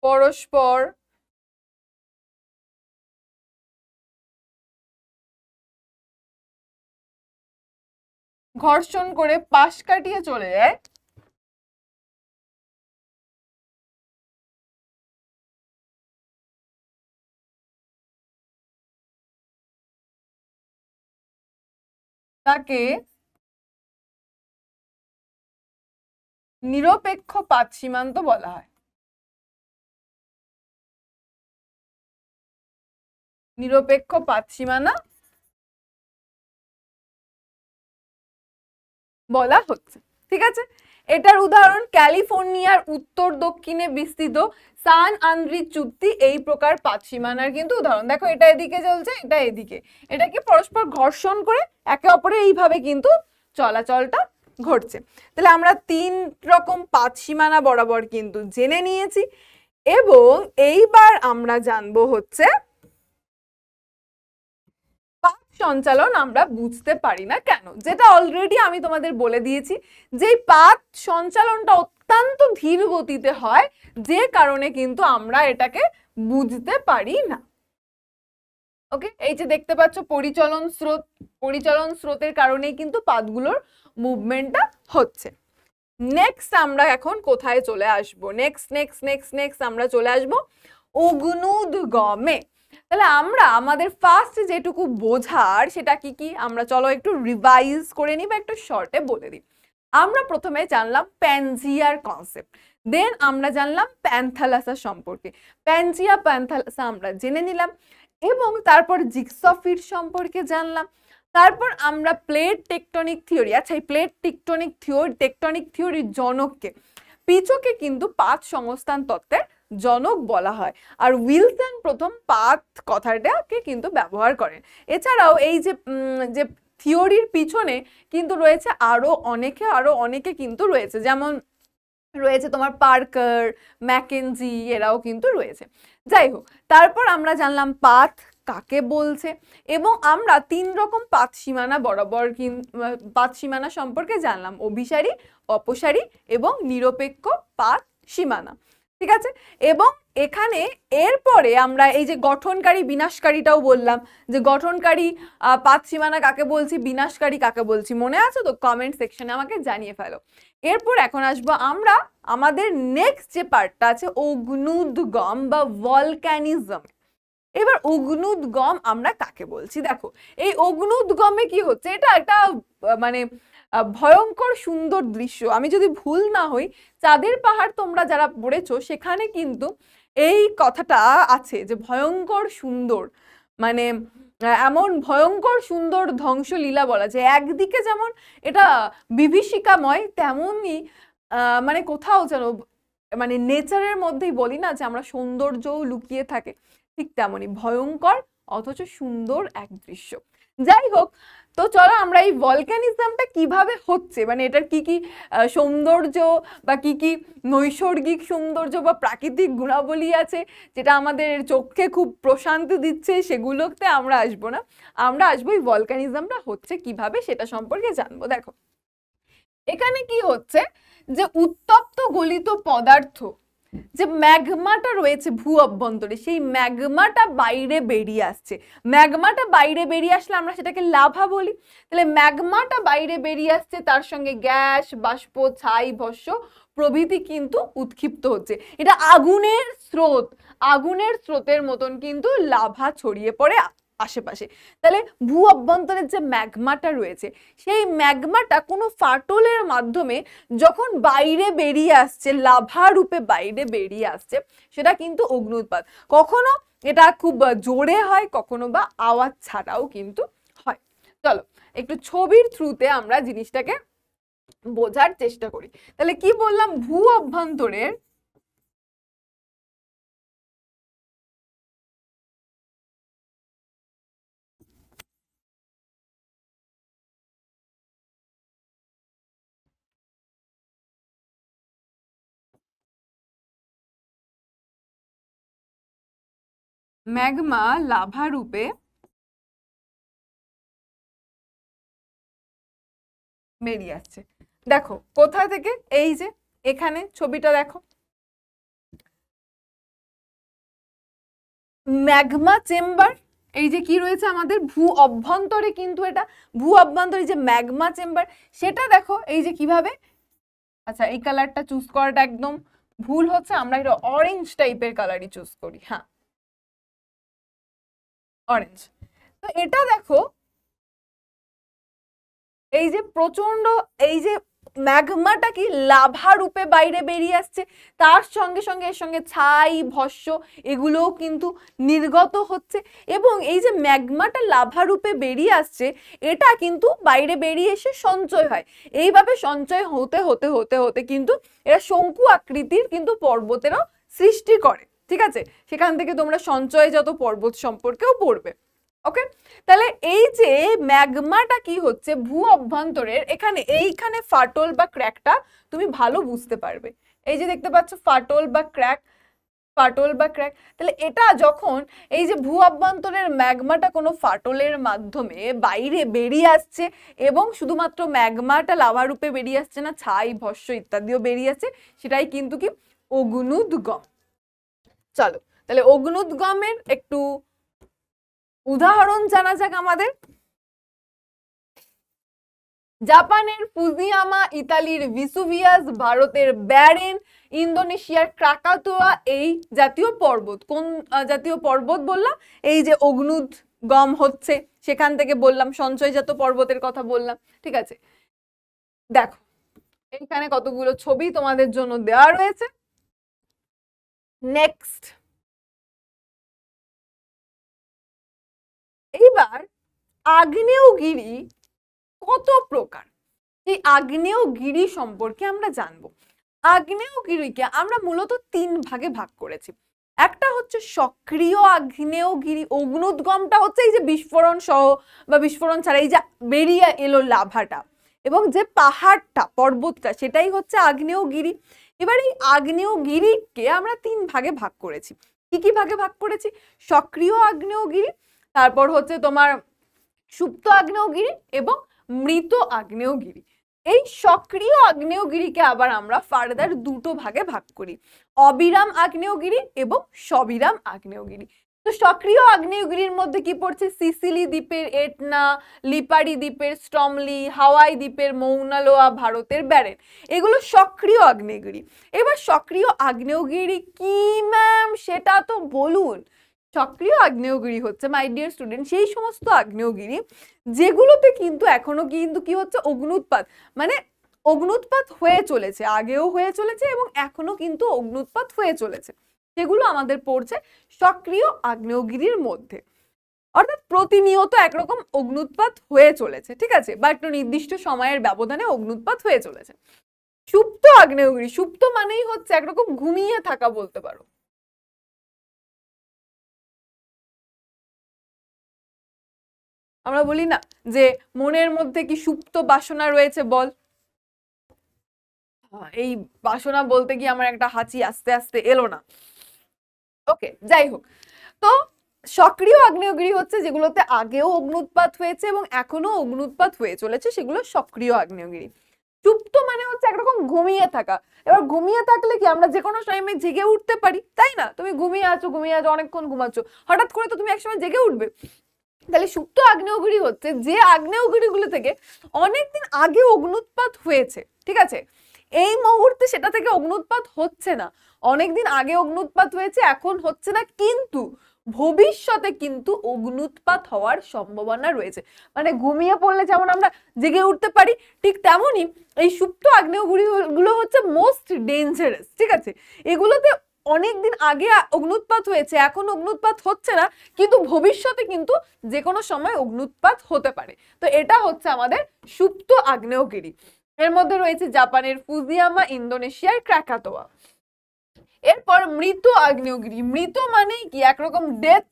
পরস্পর ঘর্ষণ করে পাশ কাটিয়ে চলে যায়, তাকে নিরপেক্ষ পাত সীমান্ত বলা হয়। নিরপেক্ষ পাত সীমানা বলা হচ্ছে, ঠিক আছে। এটার উদাহরণ ক্যালিফোর্নিয়ার উত্তর দক্ষিণে বিস্তৃত সান আন্দ্রিজ চুক্তি এই প্রকার পাত সীমানার কিন্তু উদাহরণ। দেখো এটা এদিকে চলছে, এটা এদিকে, এটা কি পরস্পর ঘর্ষণ করে একে অপরের এইভাবে কিন্তু চলাচলটা ঘটছে। তাহলে আমরা 3 রকম পাত সীমানা বরাবর কিন্তু জেনে নিয়েছি, এবং এইবার আমরা জানবো হচ্ছে পাত সঞ্চালন আমরা বুঝতে পারি না কেন, যেটা অলরেডি আমি তোমাদের বলে দিয়েছি যে পাত সঞ্চালনটা অত্যন্ত ধীর গতিতে হয়, যে কারণে কিন্তু আমরা এটাকে বুঝতে পারি না। ওকে, এই যে দেখতে পাচ্ছ পরিচলন স্রোতের কারণেই কিন্তু পাতগুলোর মুভমেন্টটা হচ্ছে। নেক্সট আমরা এখন কোথায় চলে আসবো, নেক্সট আমরা চলে আসবো অগ্নুদ্গমে। তাহলে আমরা আমাদের ফার্স্ট যেটুকু বোঝার সেটা কি কি আমরা চলো একটু রিভাইজ করে নিই বা একটু শর্টে বলে দিই। আমরা প্রথমে জানলাম প্যানজিয়ার কনসেপ্ট, দেন আমরা জানলাম প্যান্থালাসা সম্পর্কে, প্যান্থালাসা আমরা জেনে নিলাম, এবং তারপর জিগসফিট সম্পর্কে জানলাম। তারপর আমরা প্লেট টেকটনিক থিওরি, আচ্ছা এই প্লেট টেকটনিক থিওরির জনককে, পিচকে কিন্তু পাত সংস্থান তত্ত্বের জনক বলা হয়, আর উইলসন প্রথম পাত কথাটাকে কিন্তু ব্যবহার করেন। এছাড়াও এই যে থিওরির পিছনে কিন্তু রয়েছে আরো অনেকে কিন্তু রয়েছে, যেমন রয়েছে তোমার পার্কার, ম্যাকেনজি, এরাও কিন্তু রয়েছে। যাই হোক, তারপর আমরা জানলাম পাত কাকে বলছে, এবং আমরা 3 রকম পাত সীমানা বরাবর পাত সীমানা সম্পর্কে জানলাম, অভিসারী, অপসারী এবং নিরপেক্ষ পাত সীমানা, ঠিক আছে। এবং এখানে এরপরে আমরা এই যে গঠনকারী বিনাশকারীটাও বললাম, যে গঠনকারী পাত সীমানা কাকে বলছি, বিনাশকারী কাকে বলছি, মনে আছে তো? কমেন্ট সেকশনে আমাকে জানিয়ে ফেলো। এরপর এখন আসবো আমরা আমাদের নেক্সট যে পার্টটা আছে অগ্নুদ্গম বা ভলক্যানিজম। এবার অগ্নুদ্গম আমরা কাকে বলছি, দেখো এই অগ্নুদ্গমে কি হচ্ছে, এটা একটা মানে ভয়ঙ্কর সুন্দর দৃশ্য। আমি যদি ভুল না হই, চাঁদের পাহাড় তোমরা যারা পড়েছো সেখানে কিন্তু এই কথাটা আছে যে ভয়ঙ্কর সুন্দর, মানে এমন ভয়ঙ্কর সুন্দর ধ্বংসলীলা বলা যায়। একদিকে যেমন এটা বিভীষিকাময়, তেমনই মানে কোথাও যেন মানে নেচারের মধ্যেই বলি না যে আমরা সৌন্দর্যও লুকিয়ে থাকে, ঠিক তেমনই ভয়ঙ্কর অথচ সুন্দর এক দৃশ্য। যাই হোক, তো চলো আমরা এই ভলক্যানিজমটা কিভাবে হচ্ছে, মানে এটার কি কি সৌন্দর্য বা কি কি নৈসর্গিক সৌন্দর্য বা প্রাকৃতিক গুণাবলী আছে যেটা আমাদের চোখে খুব প্রশান্তি দিচ্ছে, সেগুলোতে আমরা আসবো না, আমরা আসবো এই ভলক্যানিজমটা হচ্ছে কিভাবে সেটা সম্পর্কে জানবো। দেখো এখানে কি হচ্ছে, যে উত্তপ্ত গলিত পদার্থ যে ম্যাগমাটা রয়েছে ভূ অভ্যন্তরে, সেই ম্যাগমাটা বাইরে বেরিয়ে আসছে। ম্যাগমাটা বাইরে বেরিয়ে আসলে আমরা সেটাকে লাভা বলি। তাহলে ম্যাগমাটা বাইরে বেরিয়ে আসছে, তার সঙ্গে গ্যাস, বাষ্প, ছাই, ভস্ম প্রভৃতি কিন্তু উৎক্ষিপ্ত হচ্ছে। এটা আগুনের স্রোত, আগুনের স্রোতের মতন কিন্তু লাভা ছড়িয়ে পড়ে আশেপাশে। তাহলে ভূ অভ্যন্তরের যে ম্যাগমাটা রয়েছে, সেই ম্যাগমাটা কোনো ফাটলের মাধ্যমে যখন বাইরে বেরিয়ে আসছে, লাভা রূপে বাইরে বেরিয়ে আসছে, সেটা কিন্তু অগ্নুৎপাত। কখনো এটা খুব জোরে হয়, কখনো বা আওয়াজ ছাড়াও কিন্তু হয়। চলো একটু ছবির থ্রুতে আমরা জিনিসটাকে বোঝার চেষ্টা করি। তাহলে কি বললাম, ভূ অভ্যন্তরের ম্যাগমা লাভা রূপে বেরিয়ে আসছে। দেখো কোথা থেকে, এই যে এখানে ছবিটা দেখো, ম্যাগমা চেম্বার, এই যে কি রয়েছে আমাদের ভূ অভ্যন্তরে, কিন্তু এটা ভূ অভ্যন্তরে যে ম্যাগমা চেম্বার, সেটা দেখো এই যে কিভাবে, আচ্ছা এই কালারটা চুজ করাটা একদম ভুল হচ্ছে, আমরা এটা অরেঞ্জ টাইপের কালারই চুজ করি, হ্যাঁ অরেঞ্জ। তো এটা দেখো এই যে প্রচন্ড, এই যে ম্যাগমাটা কি লাভা রূপে বাইরে বেরিয়ে আসছে, তার সঙ্গে সঙ্গে এর সঙ্গে ছাই, ভস্ম এগুলোও কিন্তু নির্গত হচ্ছে, এবং এই যে ম্যাগমাটা লাভা রূপে বেরিয়ে আসছে, এটা কিন্তু বাইরে বেরিয়ে এসে সঞ্চয় হয়। এইভাবে সঞ্চয় হতে হতে হতে হতে কিন্তু এরা শঙ্কু আকৃতির কিন্তু পর্বতেরও সৃষ্টি করে। ঠিক আছে, সেখান থেকে তোমরা সঞ্চয়জাত পর্বত সম্পর্কেও পড়বে। ওকে, তাহলে এই যে ম্যাগমাটা কি হচ্ছে ভূ অভ্যন্তরের, এখানে এইখানে ফাটল বা ক্র্যাকটা তুমি ভালো বুঝতে পারবে। এই যে দেখতে পাচ্ছ ফাটল বা ক্র্যাক, ফাটল বা ক্র্যাক। তাহলে এটা যখন এই যে ভূ অভ্যন্তরের ম্যাগমাটা কোনো ফাটলের মাধ্যমে বাইরে বেরিয়ে আসছে, এবং শুধুমাত্র ম্যাগমাটা লাভা রূপে বেরিয়ে আসছে না, ছাই, ভস্ম ইত্যাদিও বেরিয়ে আসছে, সেটাই কিন্তু কি অগ্নুদ্গম। চলো তাহলে অগ্নুদ্গমের একটু উদাহরণ জানা যাক আমাদের। জাপানের ফুজিয়ামা, ইতালির ভিসুভিয়াস, ভারতের ব্যারেন, ইন্দোনেশিয়ার ক্রাকাতোয়া এই জাতীয় পর্বত। কোন জাতীয় পর্বত বললাম? এই যে অগ্নুদ্গম হচ্ছে, সেখান থেকে বললাম, সঞ্চয়জাত পর্বতের কথা বললাম। ঠিক আছে, দেখো এইখানে কতগুলো ছবি তোমাদের জন্য দেওয়া রয়েছে। নেক্সট, এইবার আগ্নেয়গিরি কত প্রকার, এই আগ্নেয়গিরি সম্পর্কে আমরা জানবো। আগ্নেয়গিরিকে আমরা মূলত 3 ভাগে ভাগ করেছি। একটা হচ্ছে সক্রিয় আগ্নেয়গিরি, অগ্নুদ্গমটা হচ্ছে এই যে বিস্ফোরণ সহ বা বিস্ফোরণ ছাড়া এই যে বেরিয়ে এলো লাভাটা, এবং যে পাহাড়টা, পর্বতটা, সেটাই হচ্ছে আগ্নেয়গিরি। এবার এই আগ্নেয়গিরিকে আমরা 3 ভাগে ভাগ করেছি। কি কি ভাগে ভাগ করেছি? সক্রিয় আগ্নেয়গিরি, তারপর হচ্ছে তোমার সুপ্ত আগ্নেয়গিরি এবং মৃত আগ্নেয়গিরি। এই সক্রিয় আগ্নেয়গিরিকে আবার আমরা ফার্দার 2টো ভাগে ভাগ করি, অবিরাম আগ্নেয়গিরি এবং সবিরাম আগ্নেয়গিরি। তো সক্রিয় আগ্নেয়গিরির মধ্যে কি পড়ছে? সিসিলি দ্বীপের এটনা, লিপারি দ্বীপের স্টমলি, হাওয়াই দ্বীপের মৌনা লোয়া, ভারতের ব্যারেন, এগুলো সক্রিয় আগ্নেয়গিরি। এবার সক্রিয় আগ্নেয়গিরি কি ম্যাম, সেটা তো বলুন। সক্রিয় আগ্নেয়গিরি হচ্ছে মাই ডিয়ার স্টুডেন্ট সেই সমস্ত আগ্নেয়গিরি যেগুলোতে কিন্তু এখনো কিন্তু কি হচ্ছে, অগ্নুৎপাত, মানে অগ্নুৎপাত হয়ে চলেছে, আগেও হয়ে চলেছে এবং এখনো কিন্তু অগ্নুৎপাত হয়ে চলেছে, সেগুলো আমাদের পড়ছে সক্রিয় আগ্নেয়গিরির মধ্যে। অর্থাৎ প্রতিনিয়ত একরকম অগ্নুৎপাত হয়ে চলেছে, ঠিক আছে, বা একটু নির্দিষ্ট সময়ের ব্যবধানে অগ্নুৎপাত হয়ে চলেছে। সুপ্ত আগ্নেয়গিরি, সুপ্ত মানেই হচ্ছে একরকম ঘুমিয়ে থাকা বলতে পারো। আমরা বলি না যে মনের মধ্যে কি সুপ্ত বাসনা রয়েছে বল, এই বাসনা বলতে গিয়ে আমার একটা হাঁচি আস্তে আস্তে এলো না। ওকে, যাই হোক, তো সক্রিয় আগ্নেয়গিরি হচ্ছে যেগুলোতে আগেও অগ্নুৎপাত হয়েছে এবং এখনো অগ্নুৎপাত হয়ে চলেছে, সেগুলো সক্রিয় আগ্নেয়গিরি। সুপ্ত মানে হচ্ছে একরকম ঘুমিয়ে থাকা। এবার ঘুমিয়ে থাকলে কি আমরা যে কোনো টাইমে জেগে উঠতে পারি, তাই না? তুমি ঘুমিয়ে আছো অনেকক্ষণ ঘুমাচ্ছ, হঠাৎ করে তো তুমি একসময় জেগে উঠবে। তাহলে সুপ্ত আগ্নেয়গিরি হচ্ছে যে আগ্নেয়গিরিগুলো থেকে অনেকদিন আগে অগ্নুৎপাত হয়েছে, ঠিক আছে? এই মুহূর্তে সেটা থেকে অগ্নুৎপাত হচ্ছে না, অনেকদিন আগে অগ্নুৎপাত হয়েছে, এখন হচ্ছে না, কিন্তু ভবিষ্যতে কিন্তু অগ্নুৎপাত হওয়ার সম্ভাবনা রয়েছে। মানে ঘুমিয়ে পড়লে যেমন আমরা জেগে উঠতে পারি, ঠিক তেমনই এই সুপ্ত আগ্নেয়গিরিগুলো হচ্ছে মোস্ট ডেঞ্জারাস, ঠিক আছে? এগুলোতে অনেকদিন আগে অগ্নুৎপাত হয়েছে, এখন অগ্নুৎপাত হচ্ছে না, কিন্তু ভবিষ্যতে কিন্তু যে কোনো সময় অগ্নুৎপাত হতে পারে। তো এটা হচ্ছে আমাদের সুপ্ত আগ্নেয়গিরি। এর মধ্যে রয়েছে জাপানের ফুজিয়ামা, ইন্দোনেশিয়ার ক্রাকাতোয়া। এরপর মৃত আগ্নেয়গিরি। মৃত মানে কি? একরকম ডেথ,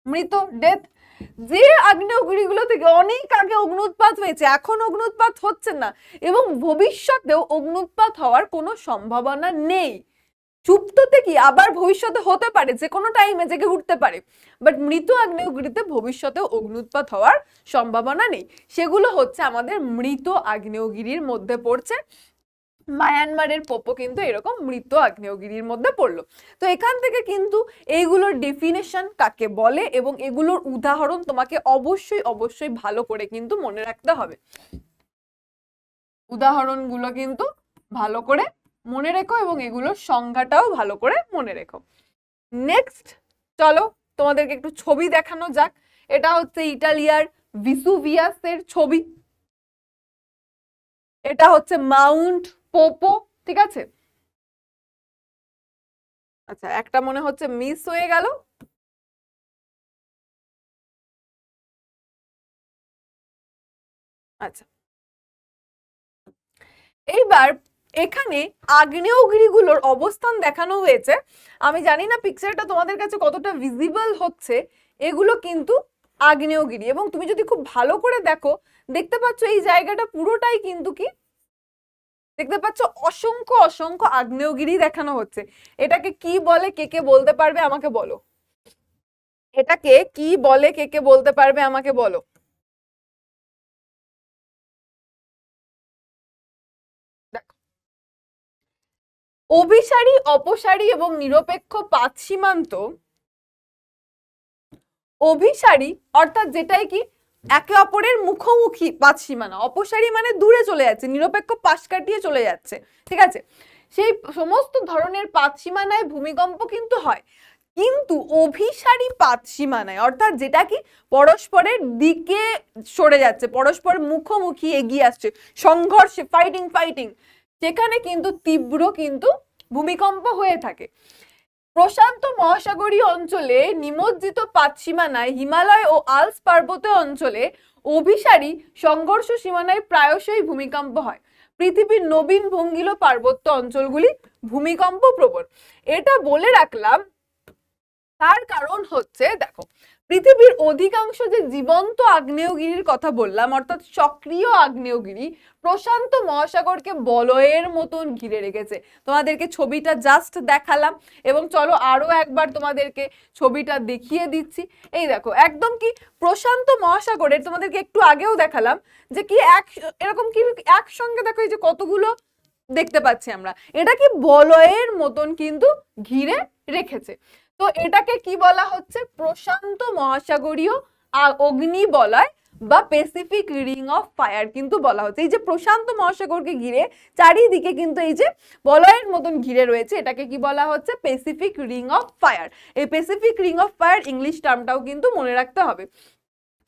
মৃত, ডেথ। যে আগ্নেয়গিরিগুলো থেকে অনেক আগে অগ্নুৎপাত হয়েছে, এখন অগ্নুৎপাত হচ্ছে না এবং ভবিষ্যতেও অগ্নুৎপাত হওয়ার কোনো সম্ভাবনা নেই। সুপ্ততে কি আবার ভবিষ্যতে হতে পারে, যে কোনো টাইমে জেগে উঠতে পারে, বাট মৃত আগ্নেয়গিরিতে ভবিষ্যতেও অগ্নুৎপাত হওয়ার সম্ভাবনা নেই। সেগুলো হচ্ছে আমাদের মৃত আগ্নেয়গিরির মধ্যে পড়ছে। মায়ানমারের পোপো কিন্তু এরকম মৃত আগ্নেয়গিরির মধ্যে পড়লো। তো এখান থেকে কিন্তু এইগুলোর ডেফিনেশন কাকে বলে এবং এগুলোর উদাহরণ তোমাকে অবশ্যই অবশ্যই ভালো করে কিন্তু মনে রাখতে হবে। উদাহরণগুলো কিন্তু ভালো করে মনে রেখো এবং এগুলোর সংজ্ঞাটাও ভালো করে মনে রেখো। নেক্সট চলো তোমাদেরকে একটু ছবি দেখানো যাক। এটা হচ্ছে ইটালিয়ার ভিসুভিয়াসের ছবি, এটা হচ্ছে মাউন্ট পোপো, ঠিক আছে? আচ্ছা, একটা মনে হচ্ছে মিস হয়ে গেল। আচ্ছা, এইবার এখানে আগ্নেয়গিরিগুলোর অবস্থান দেখানো হয়েছে। আমি জানি না পিকচারটা তোমাদের কাছে কতটা ভিজিবল হচ্ছে। এগুলো কিন্তু আগ্নেয়গিরি এবং তুমি যদি খুব ভালো করে দেখো, দেখতে পাচ্ছ এই জায়গাটা পুরোটাই কিন্তু কি, দেখতে পাচ্ছ অসংখ্য অসংখ্য আগ্নেয়গিরি দেখানো হচ্ছে। এটাকে কি বলে, কে কে বলতে পারবে আমাকে বলো? এটাকে কি বলে, কে কে বলতে পারবে আমাকে বলো? অভিসারী, অপসারী এবং নিরপেক্ষ পাত সীমান্ত। অভিসারী অর্থাৎ যেটাই কি একে অপরের মুখোমুখি পাত সীমানা, অপসারী মানে দূরে চলে যাচ্ছে, নিরপেক্ষ পাশ কাটিয়ে চলে যাচ্ছে, ঠিক আছে? সেই সমস্ত ধরনের পাত সীমানায় ভূমিকম্প কিন্তু হয়, কিন্তু অভিসারী পাত সীমানায় অর্থাৎ যেটা কি পরস্পরের দিকে সরে যাচ্ছে, পরস্পর মুখোমুখি এগিয়ে আসছে, সংঘর্ষে, ফাইটিং, সেখানে কিন্তু তীব্র কিন্তু ভূমিকম্প হয়ে থাকে। প্রশান্ত মহাসাগরীয় অঞ্চলে নিমজ্জিত পাত সীমানায়, হিমালয় ও আল্পস পার্বত্য অঞ্চলে অভিসারী সংঘর্ষ সীমানায় প্রায়শই ভূমিকম্প হয়। পৃথিবীর নবীন ভঙ্গিল পার্বত্য অঞ্চলগুলি ভূমিকম্প প্রবণ। এটা বলে রাখলাম তার কারণ হচ্ছে, দেখো পৃথিবীর অধিকাংশ যে জীবন্ত আগ্নেয়গিরির কথা বললাম অর্থাৎ সক্রিয় আগ্নেয়গিরি প্রশান্ত মহাসাগরকে বলয়ের মতন ঘিরে রেখেছে। তোমাদেরকে ছবিটা জাস্ট দেখালাম এবং চলো আরো একবার তোমাদেরকে ছবিটা দেখিয়ে দিচ্ছি। এই দেখো একদম কি প্রশান্ত মহাসাগরের, তোমাদেরকে একটু আগেও দেখালাম যে কি এরকম কি একসঙ্গে দেখো এই যে কতগুলো দেখতে পাচ্ছি আমরা, এটা কি বলয়ের মতন কিন্তু ঘিরে রেখেছে। তো এটাকে কি বলা হচ্ছে? প্রশান্ত মহাসাগরীয় অগ্নি বলয় বা প্যাসিফিক রিং অফ ফায়ার কিন্তু বলা হচ্ছে। এই যে প্রশান্ত মহাসাগরকে ঘিরে চারিদিকে কিন্তু এই যে বলয়ের মতন ঘিরে রয়েছে, এটাকে কি বলা হচ্ছে? Pacific ring of fire. এই Pacific ring of fire English টার্মটাও কিন্তু মনে রাখতে হবে।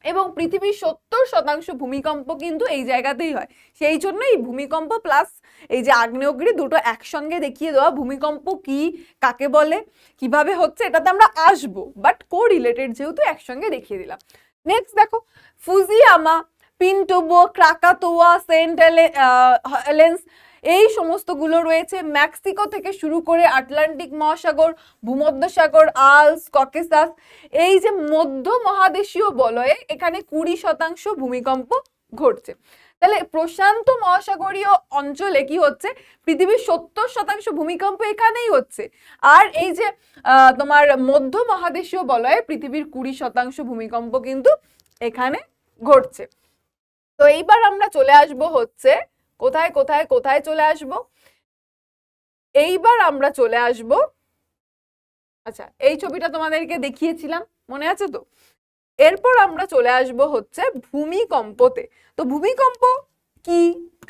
এবং পৃথিবীর 70% ভূমিকম্প কিন্তু এই জায়গাতেই হয়। সেই জন্য এই ভূমিকম্প প্লাস এই যে আগ্নেয়গিরি দুটো একসঙ্গে দেখিয়ে দেওয়া, ভূমিকম্প কি, কাকে বলে, কিভাবে হচ্ছে, এটাতে আমরা আসবো, বাট কো রিলেটেড যেহেতু একসঙ্গে দেখিয়ে দিলাম। নেক্সট দেখো ফুজিয়ামা, পিন্টোবো, ক্রাকাতোয়া, সেন্ট হেলেন্স, এই সমস্তগুলো রয়েছে মেক্সিকো থেকে শুরু করে আটলান্টিক মহাসাগর, ভূমধ্যসাগর, আল্পস, ককেসাস, এই যে মধ্য মহাদেশীয় বলয়ে এখানে 20% ভূমিকম্প ঘটছে। তাহলে প্রশান্ত মহাসাগরীয় অঞ্চলে কি হচ্ছে? পৃথিবীর 70% ভূমিকম্প এখানেই হচ্ছে। আর এই যে তোমার মধ্য মহাদেশীয় বলয়ে পৃথিবীর 20% ভূমিকম্প কিন্তু এখানে ঘটছে। তো এইবার আমরা চলে আসব হচ্ছে কোথায় কোথায় কোথায় চলে আসব, এইবার আমরা চলে আসব, আচ্ছা এই ছবিটা তোমাদেরকে দেখিয়েছিলাম, মনে আছে তো? এরপর আমরা চলে আসব হচ্ছে ভূমিকম্পতে। তো ভূমিকম্প কি,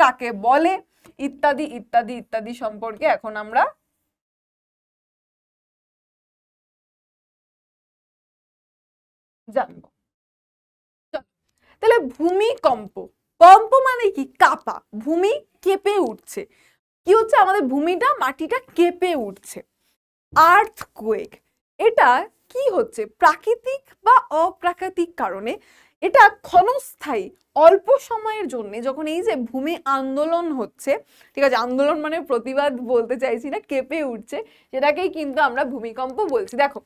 কাকে বলে, ইত্যাদি ইত্যাদি ইত্যাদি সম্পর্কে এখন আমরা জানবো। তাহলে ভূমিকম্প, কম্প মানে কি? কাঁপা, ভূমি কেঁপে উঠছে। কি হচ্ছে? আমাদের ভূমিটা, মাটিটা কেঁপে উঠছে। আর্থকুয়েক, এটা কি হচ্ছে? প্রাকৃতিক বা অপ্রাকৃতিক কারণে এটা ক্ষণস্থায়ী, অল্প সময়ের জন্য, যখন এই যে ভূমি আন্দোলন হচ্ছে, ঠিক আছে, আন্দোলন মানে প্রতিবাদ বলতে চাইছি না, কেঁপে উঠছে, সেটাকেই কিন্তু আমরা ভূমিকম্প বলছি। দেখো,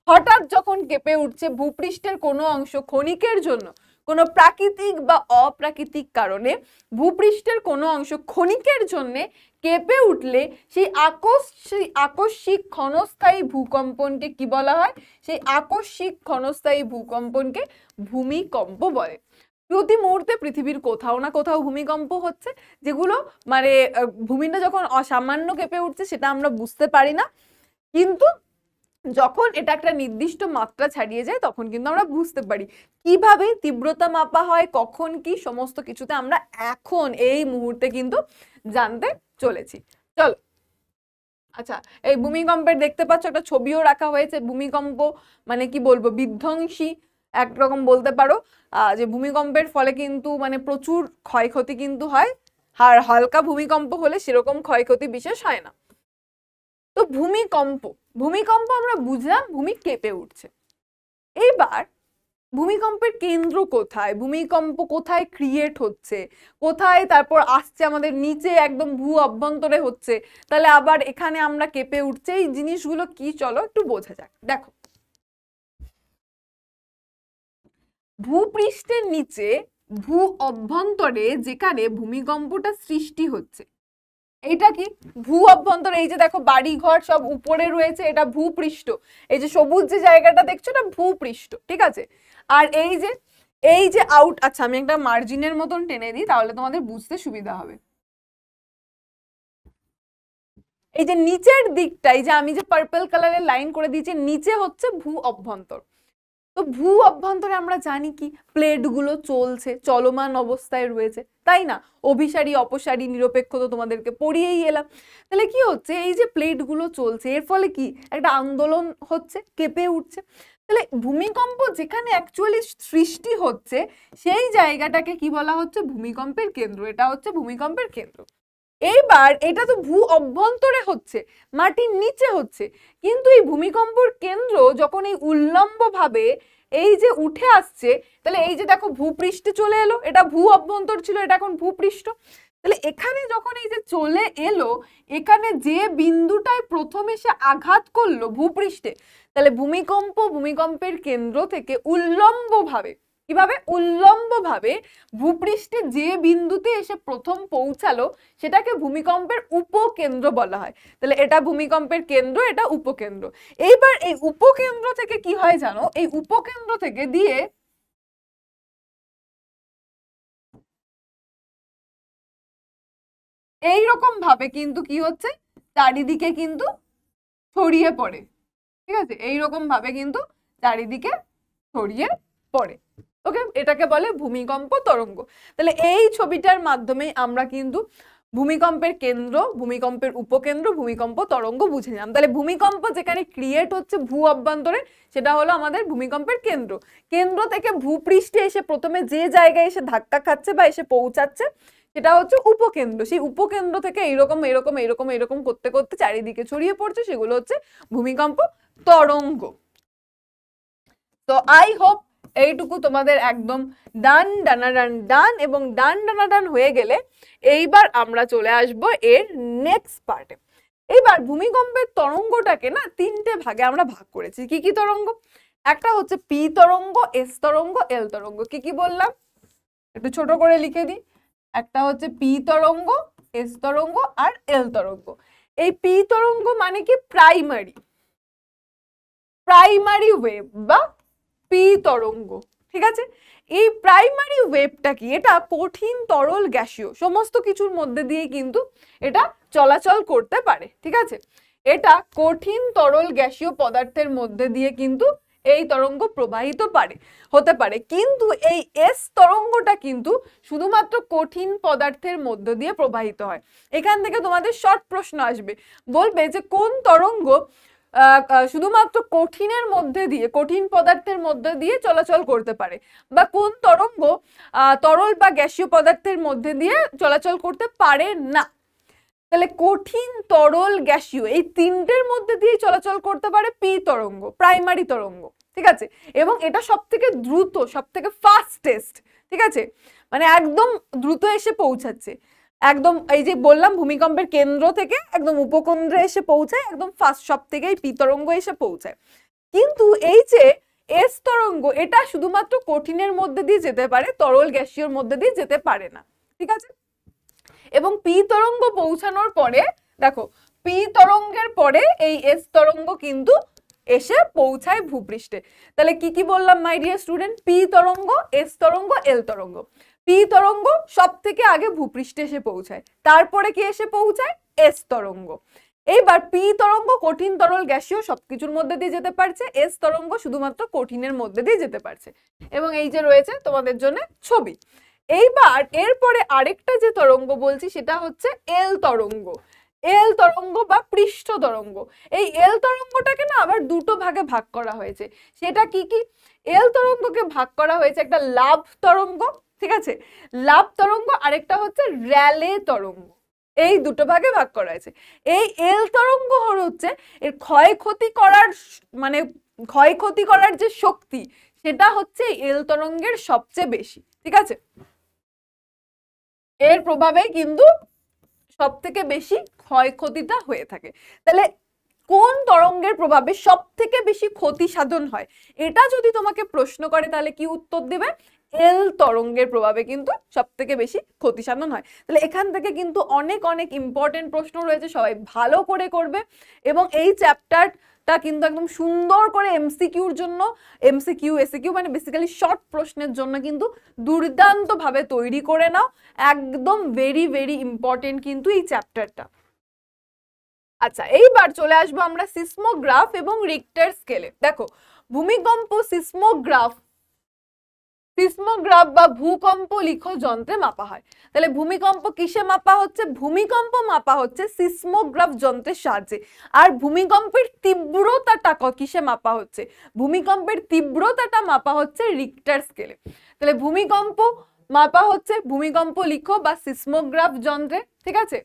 হঠাৎ যখন কেঁপে উঠছে ভূপৃষ্ঠের কোনো অংশ ক্ষণিকের জন্য, কোনো প্রাকৃতিক বা অপ্রাকৃতিক কারণে ভূপৃষ্ঠের কোনো অংশ ক্ষণিকের জন্য কেঁপে উঠলে সেই আকস্মিক ক্ষণস্থায়ী ভূকম্পনকে কি বলা হয়? সেই আকস্মিক ক্ষণস্থায়ী ভূকম্পনকে ভূমিকম্প বলে। প্রতি মুহূর্তে পৃথিবীর কোথাও না কোথাও ভূমিকম্প হচ্ছে, যেগুলো মানে ভূমিটা যখন অসামান্য কেঁপে উঠছে সেটা আমরা বুঝতে পারি না, কিন্তু যখন এটা একটা নির্দিষ্ট মাত্রা ছাড়িয়ে যায় তখন কিন্তু আমরা বুঝতে পারি। কিভাবে তীব্রতা মাপা হয়, কখন কি, সমস্ত কিছুতে আমরা এখন এই মুহূর্তে কিন্তু জানতে চলেছি। চলো, আচ্ছা এই ভূমিকম্পের দেখতে পাচ্ছ একটা ছবিও রাখা হয়েছে। ভূমিকম্প মানে কি বলবো, বিধ্বংসী একরকম বলতে পারো, যে ভূমিকম্পের ফলে কিন্তু মানে প্রচুর ক্ষয়ক্ষতি কিন্তু হয়, আর হালকা ভূমিকম্প হলে সেরকম ক্ষয়ক্ষতি বিশেষ হয় না। তো ভূমিকম্প, ভূমিকম্প আমরা বুঝলাম, ভূমি কেঁপে উঠছে। এইবার ভূমিকম্পের কেন্দ্র কোথায়, ভূমিকম্প কোথায় ক্রিয়েট হচ্ছে, কোথায় তারপর আসছে আমাদের নিচে একদম ভূ অভ্যন্তরে হচ্ছে, তাহলে আবার এখানে আমরা কেঁপে উঠছে, এই জিনিসগুলো কি চলো একটু বোঝা যাক। দেখো, ভূপৃষ্ঠের নিচে ভূ অভ্যন্তরে যেখানে ভূমিকম্পটা সৃষ্টি হচ্ছে, এটা কি? ভূ অভ্যন্তরে, এই যে দেখো বাড়ি ঘর সব উপরে রয়েছে, এটা ভূপৃষ্ঠ। এই যে সবুজ যে জায়গাটা দেখছো এটা ভূপৃষ্ঠ, ঠিক আছে। আর এই যে আউট, আচ্ছা আমি একটা মার্জিনের মতন টেনে দিই তাহলে তোমাদের বুঝতে সুবিধা হবে। এই যে নিচের দিকটা, এই যে আমি যে পার্পল কালারের লাইন করে দিয়েছি, নিচে হচ্ছে ভূ অভ্যন্তর। তো ভূ অভ্যন্তরে আমরা জানি কি, প্লেটগুলো চলছে, চলমান অবস্থায় রয়েছে, তাই না? অভিসারী অপসারী নিরপেক্ষ তো তোমাদেরকে পড়িয়েই এলাম। তাহলে কি হচ্ছে, এই যে প্লেটগুলো চলছে এর ফলে কি একটা আন্দোলন হচ্ছে, কেঁপে উঠছে। তাহলে ভূমিকম্প যেখানে অ্যাকচুয়ালি সৃষ্টি হচ্ছে সেই জায়গাটাকে কি বলা হচ্ছে? ভূমিকম্পের কেন্দ্র। এটা হচ্ছে ভূমিকম্পের কেন্দ্র। এইবার এটা তো ভূ অভ্যন্তরে হচ্ছে, মাটির নিচে হচ্ছে, কিন্তু এই ভূমিকম্পর কেন্দ্র যখন এই উল্লম্ব ভাবে এই যে উঠে আসছে, তাহলে এই যে দেখো ভূপৃষ্ঠে চলে এলো, এটা ভূ অভ্যন্তর ছিল, এটা এখন ভূপৃষ্ঠ। তাহলে এখানে যখন এই যে চলে এলো, এখানে যে বিন্দুটায় প্রথম এসে আঘাত করলো ভূপৃষ্ঠে, তাহলে ভূমিকম্পের কেন্দ্র থেকে উল্লম্ব ভাবে, কিভাবে? উল্লম্ব ভাবে ভূপৃষ্ঠে যে বিন্দুতে এসে প্রথম পৌঁছালো সেটাকে ভূমিকম্পের উপকেন্দ্র বলা হয়। তাহলে এটা ভূমিকম্পের কেন্দ্র, এটা উপকেন্দ্র। এইবার এই উপকেন্দ্র থেকে কি হয় জানো? এই উপকেন্দ্র থেকে দিয়ে এইরকম ভাবে কিন্তু কি হচ্ছে, চারিদিকে কিন্তু ছড়িয়ে পড়ে, ঠিক আছে, এইরকম ভাবে কিন্তু চারিদিকে ছড়িয়ে পড়ে। ওকে, এটাকে বলে ভূমিকম্প তরঙ্গ। তাহলে এই ছবিটার মাধ্যমে আমরা কিন্তু ভূমিকম্পের কেন্দ্র, ভূমিকম্পের উপকেন্দ্র, ভূমিকম্প তরঙ্গ বুঝে নিলাম। তাহলে ভূমিকম্প যেখানে ক্রিয়েট হচ্ছে ভূ অভ্যন্তরে, সেটা হলো আমাদের ভূমিকম্পের কেন্দ্র। কেন্দ্র থেকে ভূপৃষ্ঠে এসে প্রথমে যে জায়গায় এসে ধাক্কা খাচ্ছে বা এসে পৌঁছাচ্ছে সেটা হচ্ছে উপকেন্দ্র। সেই উপকেন্দ্র থেকে এইরকম এরকম এরকম এরকম করতে করতে চারিদিকে ছড়িয়ে পড়ছে, সেগুলো হচ্ছে ভূমিকম্প তরঙ্গ। তো আই হোপ এইটুকু তোমাদের একদম ডান ডানাডান ডান, এবং ডান ডানাডান হয়ে গেলে এইবার আমরা চলে আসব এর নেক্সট পার্টে। এইবার ভূমিকম্পের তরঙ্গটাকে না তিনটে ভাগে আমরা ভাগ করেছি। কি কি তরঙ্গ? একটা হচ্ছে পি তরঙ্গ, এস তরঙ্গ, এল তরঙ্গ। কি কি বললাম একটু ছোট করে লিখে দিই। একটা হচ্ছে পি তরঙ্গ, এস তরঙ্গ আর এল তরঙ্গ। এই পি তরঙ্গ মানে কি? প্রাইমারি ওয়েভ বা পি তরঙ্গ, ঠিক আছে। এই প্রাইমারি ওয়েভটা কি, এটা কঠিন তরল গ্যাসীয় সমস্ত কিছুর মধ্যে দিয়ে কিন্তু এটা চলাচল করতে পারে। ঠিক আছে, এটা কঠিন তরল গ্যাসীয় পদার্থের মধ্যে দিয়ে কিন্তু এই তরঙ্গ প্রবাহিত হতে পারে, কিন্তু এই এস তরঙ্গটা কিন্তু শুধুমাত্র কঠিন পদার্থের মধ্য দিয়ে প্রবাহিত হয়। এখান থেকে তোমাদের শর্ট প্রশ্ন আসবে, বলবে যে কোন তরঙ্গ শুধুমাত্র কঠিনের মধ্যে দিয়ে, কঠিন পদার্থের মধ্যে দিয়ে চলাচল করতে পারে, বা কোন তরঙ্গ তরল বা গ্যাসীয় পদার্থের মধ্যে দিয়ে চলাচল করতে পারে না। তাহলে কঠিন তরল গ্যাসীয় এই তিনটের মধ্যে দিয়ে চলাচল করতে পারে পি তরঙ্গ, প্রাইমারি তরঙ্গ। ঠিক আছে, এবং এটা সব থেকে দ্রুত, সব থেকে ফাস্টেস্ট। ঠিক আছে, মানে একদম দ্রুত এসে পৌঁছাচ্ছে, একদম এই যে বললাম ভূমিকম্পের কেন্দ্র থেকে একদম উপকেন্দ্রে এসে পৌঁছায়, একদম ফাস্ট সব থেকে এই পি তরঙ্গ এসে পৌঁছায়। কিন্তু এই যে এস তরঙ্গ, এটা শুধুমাত্র কঠিনের মধ্যে দিয়ে যেতে পারে, তরল গ্যাসীয়র মধ্যে দিয়ে যেতে পারে না। ঠিক আছে, এবং পি তরঙ্গ পৌঁছানোর পরে দেখো, পি তরঙ্গের পরে এই এস তরঙ্গ কিন্তু এসে পৌঁছায় ভূপৃষ্ঠে। তাহলে কি কি বললাম মাই ডিয়ার স্টুডেন্ট? পি তরঙ্গ, এস তরঙ্গ, এল তরঙ্গ। পি তরঙ্গ সব থেকে আগে ভূপৃষ্ঠে এসে পৌঁছায়, তারপরে কি এসে পৌঁছায়? এস তরঙ্গ। এইবার পি তরঙ্গ কঠিন তরল গ্যাসীয় সবকিছুর মধ্যে দিয়ে যেতে পারছে, এস তরঙ্গ শুধুমাত্র কঠিনের মধ্যে দিয়ে যেতে পারছে। এবং এই যে রয়েছে তোমাদের জন্য ছবি। এইবার এরপরে আরেকটা যে তরঙ্গ বলছি সেটা হচ্ছে এল তরঙ্গ। এল তরঙ্গ বা পৃষ্ঠ তরঙ্গ। এই এল তরঙ্গটাকে না আবার দুটো ভাগে ভাগ করা হয়েছে। সেটা কি কি? এল তরঙ্গকে ভাগ করা হয়েছে একটা লাভ তরঙ্গ, ঠিক আছে, লাভ তরঙ্গ, আরেকটা হচ্ছে র্যালে তরঙ্গ। এই দুটো ভাগে ভাগ করা হয়েছে। এই এল তরঙ্গ হচ্ছে এর ক্ষয়ক্ষতি করার যে শক্তি, সেটা হচ্ছে এল তরঙ্গের সবচেয়ে বেশি। ঠিক আছে, এর প্রভাবে কিন্তু সব থেকে বেশি ক্ষয়ক্ষতিটা হয়ে থাকে। তাহলে কোন তরঙ্গের প্রভাবে সব থেকে বেশি ক্ষতি সাধন হয়, এটা যদি তোমাকে প্রশ্ন করে তাহলে কি উত্তর দেবে? এল তরঙ্গের প্রভাবে কিন্তু সব থেকে বেশি ক্ষতি সাধন হয়। তাহলে এখান থেকে কিন্তু অনেক অনেক ইম্পর্টেন্ট প্রশ্ন রয়েছে, সবাই ভালো করে করবে। এবং এই চ্যাপ্টারটা কিন্তু একদম সুন্দর করে এমসিকিউর জন্য, এসিকিউ মানে বেসিক্যালি শর্ট প্রশ্নের জন্য কিন্তু দুর্দান্ত ভাবে তৈরি করে নাও। একদম ভেরি ভেরি ইম্পর্টেন্ট কিন্তু এই চ্যাপ্টারটা। আচ্ছা, এইবার চলে আসবো আমরা সিসমোগ্রাফ এবং রিক্টার স্কেলে। দেখো, ভূমিকম্প সিসমোগ্রাফ বা ভূকম্প লিখো যন্ত্রে মাপা হয়। তাহলে ভূমিকম্প কিসে মাপা হচ্ছে? ভূমিকম্প মাপা হচ্ছে সিসমোগ্রাফ যন্ত্রের সাহায্যে। আর ভূমিকম্পের তীব্রতাটা কিসে মাপা হচ্ছে? ভূমিকম্পের তীব্রতাটা মাপা হচ্ছে রিক্টার স্কেলে। তাহলে ভূমিকম্প মাপা হচ্ছে ভূমিকম্প লিখো বা সিসমোগ্রাফ যন্ত্রে। ঠিক আছে,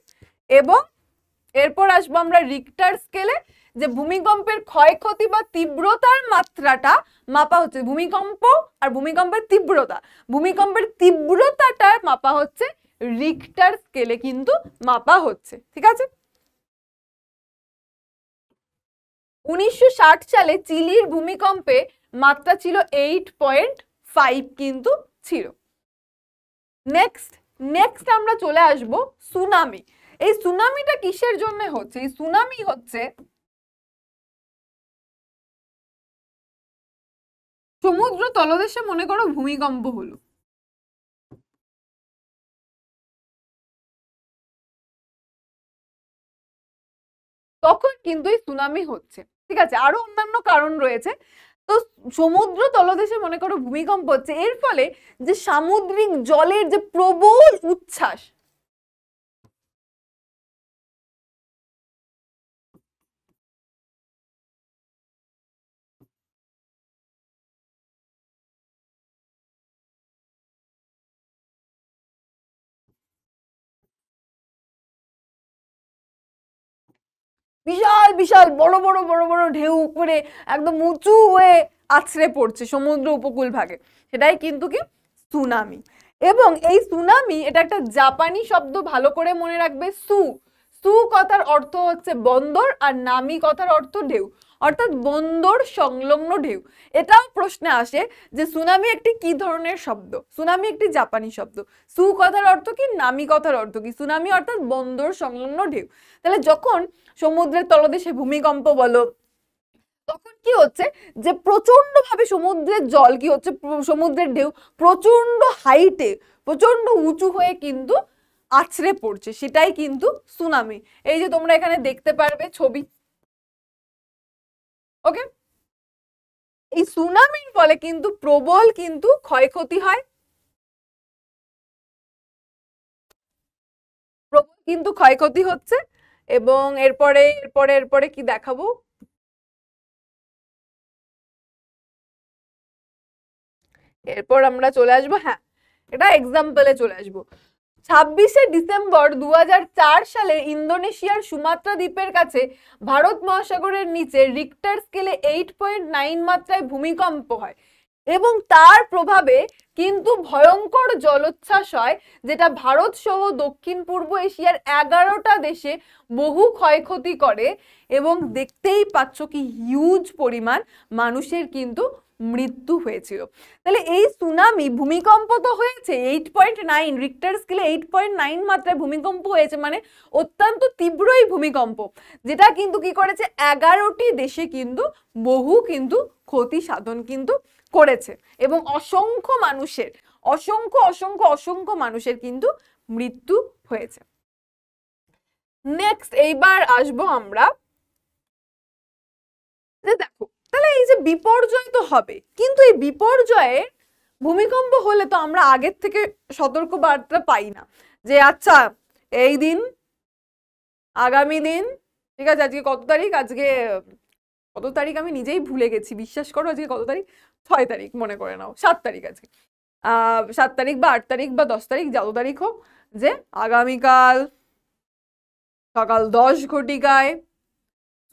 এবং এরপর আসবো আমরা রিক্টার স্কেলে, যে ভূমিকম্পের ক্ষয়ক্ষতি বা তীব্রতার মাত্রাটা মাপা হচ্ছে ভূমিকম্প আর ভূমিকম্পের তীব্রতা, ভূমিকম্পের তীব্রতাটা মাপা হচ্ছে রিক্টার স্কেলে কিন্তু মাপা হচ্ছে। ঠিক আছে, 1960 সালে চিলির ভূমিকম্পে মাত্রা ছিল 8.5 কিন্তু ছিল। নেক্সট আমরা চলে আসবো সুনামি। এই সুনামিটা কিসের জন্য হচ্ছে? এই সুনামি হচ্ছে সমুদ্র তলদেশে মনে করো ভূমিকম্প হলো, তখন কিন্তু এই সুনামি হচ্ছে। ঠিক আছে, আরো অন্যান্য কারণ রয়েছে। তো সমুদ্র তলদেশে মনে করো ভূমিকম্প হচ্ছে, এর ফলে যে সামুদ্রিক জলের যে প্রবল উচ্ছ্বাস, বিশাল বিশাল বড় বড় বড় বড় ঢেউ করে একদম উঁচু হয়ে আছড়ে পড়ছে সমুদ্র উপকূল ভাগে, সেটাই কিন্তু কি সুনামি। এবং এই সুনামি, এটা একটা জাপানি শব্দ, ভালো করে মনে রাখবে। সু কথার অর্থ হচ্ছে বন্দর, আর নামি কথার অর্থ ঢেউ, অর্থাৎ বন্দর সংলগ্ন ঢেউ। এটাও প্রশ্নে আসে যে সুনামি একটি কি ধরনের শব্দ? সুনামি একটি জাপানি শব্দ। সু কথার অর্থ কি, নামি কথার অর্থ কি? সুনামি অর্থাৎ বন্দর সংলগ্ন ঢেউ। তাহলে যখন সমুদ্রের তলদেশে ভূমিকম্প বলো তখন কি হচ্ছে যে প্রচন্ড ভাবে সমুদ্রের জল কি হচ্ছে, সমুদ্রের ঢেউ প্রচন্ড হাইটে, প্রচন্ড উঁচু হয়ে কিন্তু আছড়ে পড়ছে, সেটাই কিন্তু সুনামি। এই যে তোমরা এখানে দেখতে পারবে ছবি, ওকে। এই সুনামির ফলে কিন্তু প্রবল কিন্তু ক্ষয়ক্ষতি হয়, প্রবল কিন্তু ক্ষয়ক্ষতি হচ্ছে। এবং এরপরে এরপরে এরপরে কি দেখাবো, এরপর আমরা চলে আসবো, হ্যাঁ এটা এক্সাম্পলে চলে আসবো। 26শে ডিসেম্বর 2004 সালে ইন্দোনেশিয়ার সুমাত্রা দ্বীপের কাছে ভারত মহাসাগরের নিচে রিক্টার স্কেলে 8.9 মাত্রায় ভূমিকম্প হয় এবং তার প্রভাবে কিন্তু ভয়ঙ্কর জলোচ্ছ্বাস হয়, যেটা ভারত সহ দক্ষিণ পূর্ব এশিয়ার 11টা দেশে বহু ক্ষয়ক্ষতি করে। এবং দেখতেই পাচ্ছ কি হিউজ পরিমাণ মানুষের কিন্তু মৃত্যু হয়েছিল। তাহলে এই সুনামি, ভূমিকম্প তো হয়েছে 8.9 রিক্টার স্কেলে 8.9 মাত্রায় ভূমিকম্প হয়েছে, মানে অত্যন্ত তীব্রই ভূমিকম্প, যেটা কিন্তু কি করেছে 11টি দেশে কিন্তু বহু কিন্তু ক্ষতি সাধন কিন্তু করেছে এবং অসংখ্য মানুষের, অসংখ্য অসংখ্য অসংখ্য মানুষের কিন্তু মৃত্যু হয়েছে। নেক্সট এইবার আসবো আমরা, যে দেখো তাহলে এই যে বিপর্যয় তো হবে, কিন্তু এই বিপর্যয়ের ভূমিকম্প হলে তো আমরা আগের থেকে সতর্ক বার্তা পাই না যে আচ্ছা এই দিন, আগামী দিন, ঠিক আছে আজকে কত তারিখ, আজকে কত তারিখ আমি নিজেই ভুলে গেছি, বিশ্বাস করো আজকে কত তারিখ, 6 তারিখ মনে করে নাও, 7 তারিখ আজকে, 7 তারিখ বা 8 তারিখ বা 10 তারিখ যত তারিখ হোক, যে আগামীকাল সকাল 10 ঘটিকায়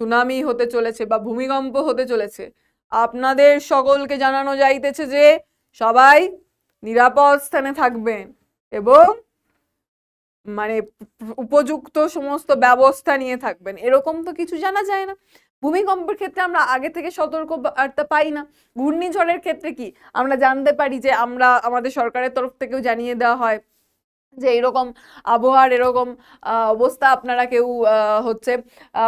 সুনামি হতে চলেছে বা ভূমিকম্প হতে চলেছে। আপনাদের সকলকে জানানো যাইতেছে যে সবাই নিরাপদ স্থানে থাকবেন এবং মানে উপযুক্ত সমস্ত ব্যবস্থা নিয়ে থাকবেন, এরকম তো কিছু জানা যায় না। ভূমিকম্পের ক্ষেত্রে আমরা আগে থেকে সতর্ক বার্তা পাই না। ঘূর্ণিঝড়ের ক্ষেত্রে কি আমরা জানতে পারি যে আমরা আমাদের সরকারের তরফ থেকেও জানিয়ে দেওয়া হয় যে এরকম আবহাওয়ার এরকম অবস্থা, আপনারা কেউ হচ্ছে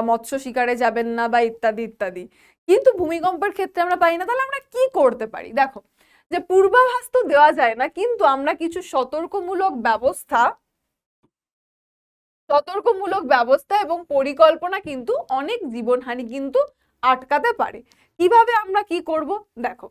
মৎস্য শিকারে যাবেন না বা ইত্যাদি ইত্যাদি। কিন্তু ভূমিকম্পের ক্ষেত্রে আমরা পাই না। তাহলে আমরা কি করতে পারি, দেখো যে পূর্বাভাস তো দেওয়া যায় না, কিন্তু আমরা কিছু সতর্কমূলক ব্যবস্থা এবং পরিকল্পনা কিন্তু অনেক জীবনহানি কিন্তু আটকাতে পারে। কিভাবে আমরা কি করব, দেখো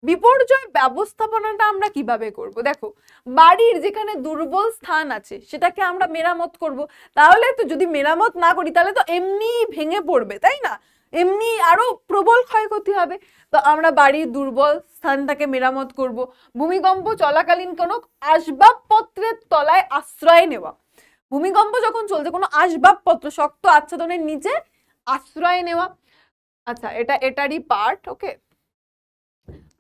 বিপর্যয় ব্যবস্থাপনাটা আমরা কিভাবে করব, দেখো বাড়ির যেখানে দুর্বল স্থান আছে সেটাকে আমরা মেরামত করব। তাহলে তো যদি মেরামত না করি তাহলে তো এমনি ভেঙে পড়বে, তাই না, এমনি আরো প্রবল ক্ষয়ক্ষতি হবে। তো আমরা বাড়ির দুর্বল স্থানটাকে মেরামত করব। ভূমিকম্প চলাকালীন কোনো আসবাবপত্রের তলায় আশ্রয় নেওয়া, ভূমিকম্প যখন চলছে কোনো আসবাবপত্র শক্ত আচ্ছাদনের নিচে আশ্রয় নেওয়া, আচ্ছা এটারই পার্ট, ওকে।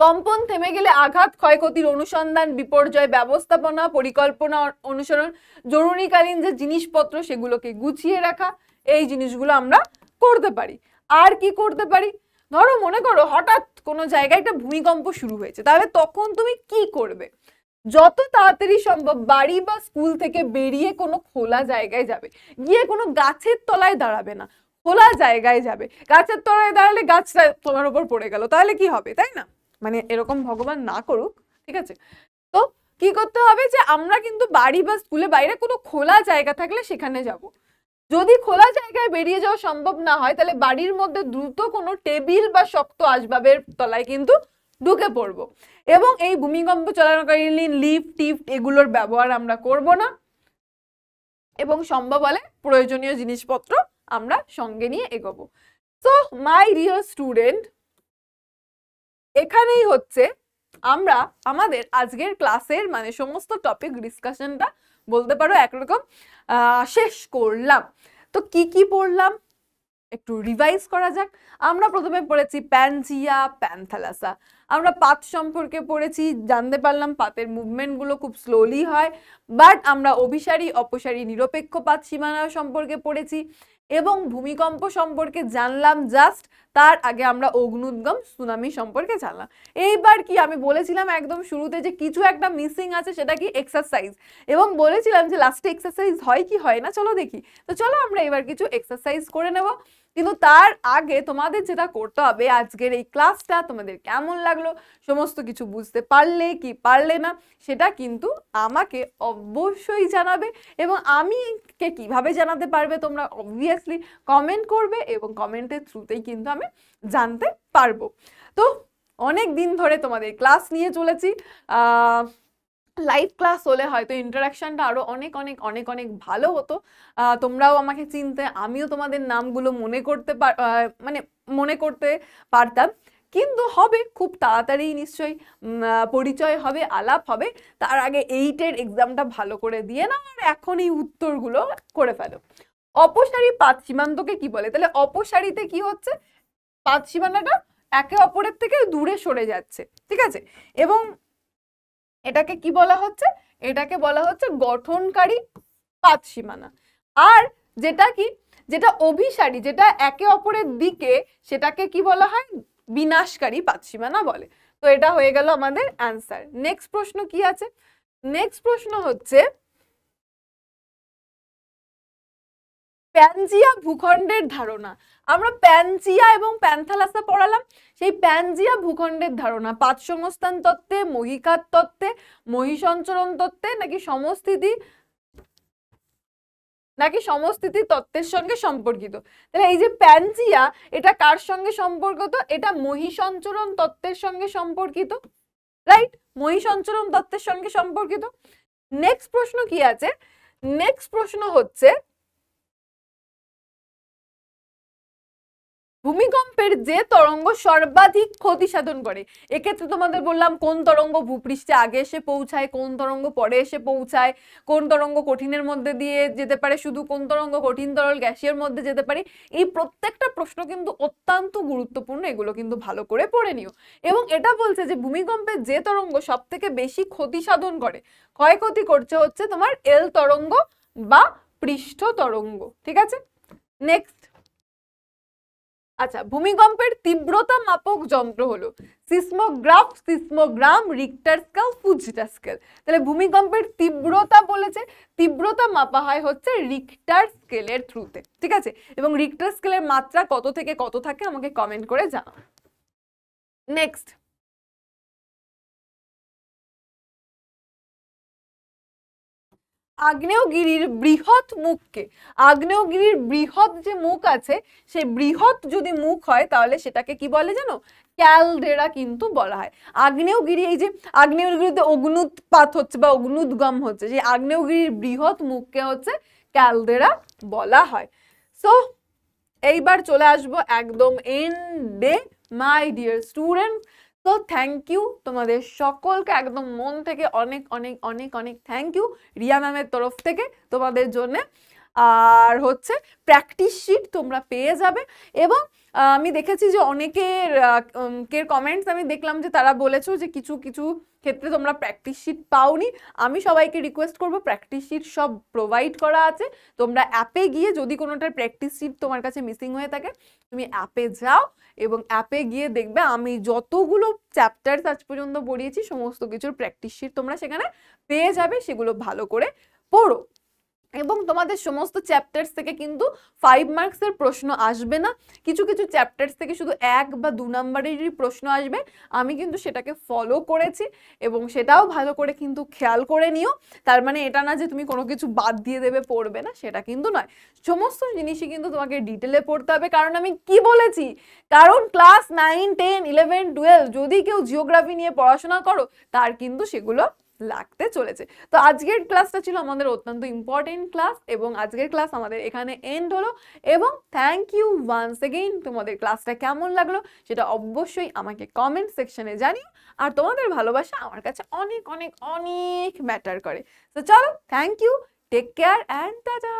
কম্পন থেমে গেলে আঘাত ক্ষয়ক্ষতির অনুসন্ধান, বিপর্যয় ব্যবস্থাপনা, পরিকল্পনা অনুসরণ, জরুরিকালীন যে জিনিসপত্র সেগুলোকে গুছিয়ে রাখা, এই জিনিসগুলো আমরা করতে পারি। আর কি করতে পারি, ধরো মনে করো হঠাৎ কোনো জায়গায় একটা ভূমিকম্প শুরু হয়েছে, তাহলে তখন তুমি কি করবে, যত তাড়াতাড়ি সম্ভব বাড়ি বা স্কুল থেকে বেরিয়ে কোনো খোলা জায়গায় যাবে, গিয়ে কোনো গাছের তলায় দাঁড়াবে না, খোলা জায়গায় যাবে। গাছের তলায় দাঁড়ালে গাছটা তোমার উপর পড়ে গেল, তাহলে কি হবে, তাই না, মানে এরকম ভগবান না করুক, ঠিক আছে। তো কি করতে হবে যে আমরা কিন্তু বাড়ি বা স্কুলে বাইরে কোনো খোলা জায়গা থাকলে সেখানে যাব। যদি খোলা জায়গায় বেরিয়ে যাওয়া সম্ভব না হয় তাহলে বাড়ির মধ্যে দ্রুত কোনো টেবিল বা শক্ত আসবাবের তলায় কিন্তু ঢুকে পড়বো। এবং এই ভূমিকম্প চলাকালীন লিফট টিফট এগুলোর ব্যবহার আমরা করব না এবং সম্ভব হলে প্রয়োজনীয় জিনিসপত্র আমরা সঙ্গে নিয়ে এগোবো। সো মাই ডিয়ার স্টুডেন্ট, এখানেই হচ্ছে আমরা আমাদের আজকের ক্লাসের মানে সমস্ত টপিক ডিসকাশনটা বলতে পারো একরকম শেষ করলাম। তো কি কি পড়লাম একটু রিভাইজ করা যাক। আমরা প্রথমে পড়েছি প্যানজিয়া, প্যানথালাসা। আমরা পাত সম্পর্কে পড়েছি, জানতে পারলাম পাতের মুভমেন্টগুলো খুব স্লোলি হয়, বাট আমরা অভিসারী অপসারী নিরপেক্ষ পাত সীমানা সম্পর্কে পড়েছি এবং ভূমিকম্প সম্পর্কে জানলাম। জাস্ট তার আগে আমরা অগ্নুদ্গম সুনামি সম্পর্কে জানলাম। এইবার কি আমি বলেছিলাম একদম শুরুতে যে কিছু একটা মিসিং আছে, সেটা কি এক্সারসাইজ, এবং বলেছিলাম যে লাস্টে এক্সারসাইজ হয় কি হয় না, চলো দেখি। তো চলো আমরা এবার কিছু এক্সারসাইজ করে নেব। কিন্তু তার আগে তোমাদের যেটা করতে হবে, আজকের এই ক্লাসটা তোমাদের কেমন লাগলো, সমস্ত কিছু বুঝতে পারলে কি পারলে না সেটা কিন্তু আমাকে অবশ্যই জানাবে। এবং আমি কে কিভাবে জানাতে পারবে তোমরা অবভিয়াসলি কমেন্ট করবে, এবং কমেন্টের থ্রুতেই কিন্তু আমি জানতে পারবো। তো অনেক দিন ধরে তোমাদের ক্লাস নিয়ে চলেছি, লাইভ ক্লাস হলে হয়তো ইন্টারাকশনটা আরো অনেক অনেক অনেক অনেক ভালো হতো, তোমরাও আমাকে চিনতে, আমিও তোমাদের নামগুলো মনে করতে পারতাম। কিন্তু হবে খুব তাড়াতাড়ি নিশ্চয়ই, পরিচয় হবে, আলাপ হবে। তার আগে 8-এর এক্সামটা ভালো করে দিয়ে নাও, আর এখন এই উত্তরগুলো করে ফেলো। অপসারী পাত সীমান্তকে কি বলে? তাহলে অপসারীতে কি হচ্ছে, পাত সীমানাটা একে অপরের থেকে দূরে সরে যাচ্ছে, ঠিক আছে। এবং এটাকে কি বলা হচ্ছে? এটাকে বলা হচ্ছে গঠনকারী পাত সীমানা। আর যেটা অভিসারী, যেটা একে অপরের দিকে, সেটাকে কি বলা হয়? বিনাশকারী পাত সীমানা বলে। তো এটা হয়ে গেল আমাদের অ্যান্সার। নেক্সট প্রশ্ন কি আছে? নেক্সট প্রশ্ন হচ্ছে প্যানজিয়া ভূখণ্ডের ধারণা। আমরা প্যানজিয়া এবং প্যান্থালাসা পড়ালাম। সেই প্যানজিয়া ভূখণ্ডের ধারণা পাত সংস্থান তত্ত্বে, মহীখাত তত্ত্বে, মহীসঞ্চরণ তত্ত্বে, নাকি সমস্থিতি তত্ত্বের সঙ্গে সম্পর্কিত? তাহলে এই যে প্যানজিয়া, এটা কার সঙ্গে সম্পর্কিত? এটা মহীসঞ্চরণ তত্ত্বের সঙ্গে সম্পর্কিত, রাইট? মহীসঞ্চরণ তত্ত্বের সঙ্গে সম্পর্কিত। নেক্সট প্রশ্ন কি আছে? নেক্সট প্রশ্ন হচ্ছে ভূমিকম্পের যে তরঙ্গ সর্বাধিক ক্ষতি সাধন করে। এক্ষেত্রে তোমাদের বললাম কোন তরঙ্গ ভূপৃষ্ঠে আগে এসে পৌঁছায়, কোন তরঙ্গ পরে এসে পৌঁছায়, কোন তরঙ্গ কঠিনের মধ্যে দিয়ে যেতে পারে শুধু, কোন তরঙ্গ কঠিন তরল গ্যাসীয় মধ্যে যেতে পারে। এই প্রত্যেকটা প্রশ্ন কিন্তু অত্যন্ত গুরুত্বপূর্ণ, এগুলো কিন্তু ভালো করে পড়ে নিও। এবং এটা বলছে যে ভূমিকম্পের যে তরঙ্গ সব থেকে বেশি ক্ষতি সাধন করে, ক্ষয়ক্ষতি করছে, হচ্ছে তোমার এল তরঙ্গ বা পৃষ্ঠ তরঙ্গ, ঠিক আছে। নেক্সট, আচ্ছা, ভূমিকম্পের তীব্রতা মাপক যন্ত্র হলো seismograph, seismogram, Richter scale, Fujita scale. তাহলে ভূমিকম্পের তীব্রতা বলেছে, তীব্রতা মাপা হয় হচ্ছে রিক্টার স্কেলের থ্রুতে, ঠিক আছে। এবং রিক্টার স্কেলের মাত্রা কত থেকে কত থাকে আমাকে কমেন্ট করে জানাও। নেক্সট, আগ্নেয়গিরির বৃহৎ মুখকে, আগ্নেয়গিরির বৃহৎ যে মুখ আছে, সেই বৃহৎ যদি মুখ হয় তাহলে সেটাকে কি বলে জানো? ক্যালডেরা কিন্তু বলা হয়। আগ্নেয়গিরি, এই যে আগ্নেয়গিরিতে অগ্নুৎপাত হচ্ছে বা অগ্নুদ্গম হচ্ছে, সেই আগ্নেয়গিরির বৃহৎ মুখকে হচ্ছে ক্যালডেরা বলা হয়। সো এইবার চলে আসবো একদম এন্ডে, মাই ডিয়ার স্টুডেন্ট। তো থ্যাংক ইউ তোমাদের সকলকে, একদম মন থেকে অনেক অনেক অনেক অনেক থ্যাংক ইউ রিয়া ম্যামের তরফ থেকে তোমাদের জন্য। আর হচ্ছে প্র্যাকটিস শিট তোমরা পেয়ে যাবে। এবং আমি দেখেছি যে অনেকের কমেন্টস আমি দেখলাম যে তারা বলেছো যে কিছু কিছু ক্ষেত্রে তোমরা প্র্যাকটিস শিট পাওনি। আমি সবাইকে রিকোয়েস্ট করবো, প্র্যাকটিস শিট সব প্রোভাইড করা আছে। তোমরা অ্যাপে গিয়ে যদি কোনোটার প্র্যাকটিস শিট তোমার কাছে মিসিং হয়ে থাকে, তুমি অ্যাপে যাও এবং অ্যাপে গিয়ে দেখবে আমি যতগুলো চ্যাপ্টার আজ পর্যন্ত পড়িয়েছি সমস্ত কিছুর প্র্যাকটিস শিট তোমরা সেখানে পেয়ে যাবে। সেগুলো ভালো করে পড়ো। এবং তোমাদের সমস্ত চ্যাপ্টার্স থেকে কিন্তু 5 মার্কসের প্রশ্ন আসবে না, কিছু কিছু চ্যাপ্টার্স থেকে শুধু 1 বা 2 নাম্বারেরই প্রশ্ন আসবে। আমি কিন্তু সেটাকে ফলো করেছি এবং সেটাও ভালো করে কিন্তু খেয়াল করে নিও। তার মানে এটা না যে তুমি কোনো কিছু বাদ দিয়ে দেবে, পড়বে না, সেটা কিন্তু নয়। সমস্ত জিনিসই কিন্তু তোমাকে ডিটেলে পড়তে হবে। কারণ আমি কি বলেছি, কারণ ক্লাস 9, 10, 11, 12 যদি কেউ জিওগ্রাফি নিয়ে পড়াশোনা করো, তার কিন্তু সেগুলো লাগতে চলেছে। তো আজকের ক্লাসটা ছিল আমাদের অত্যন্ত ইম্পর্টেন্ট ক্লাস, এবং আজকের ক্লাস আমাদের এখানে এন্ড হলো। এবং থ্যাংক ইউ ওয়ান্স এগেইন। তোমাদের ক্লাসটা কেমন লাগলো সেটা অবশ্যই আমাকে কমেন্ট সেকশনে জানিও। আর তোমাদের ভালোবাসা আমার কাছে অনেক অনেক অনেক ম্যাটার করে। তো চলো, thank you, take care and tata.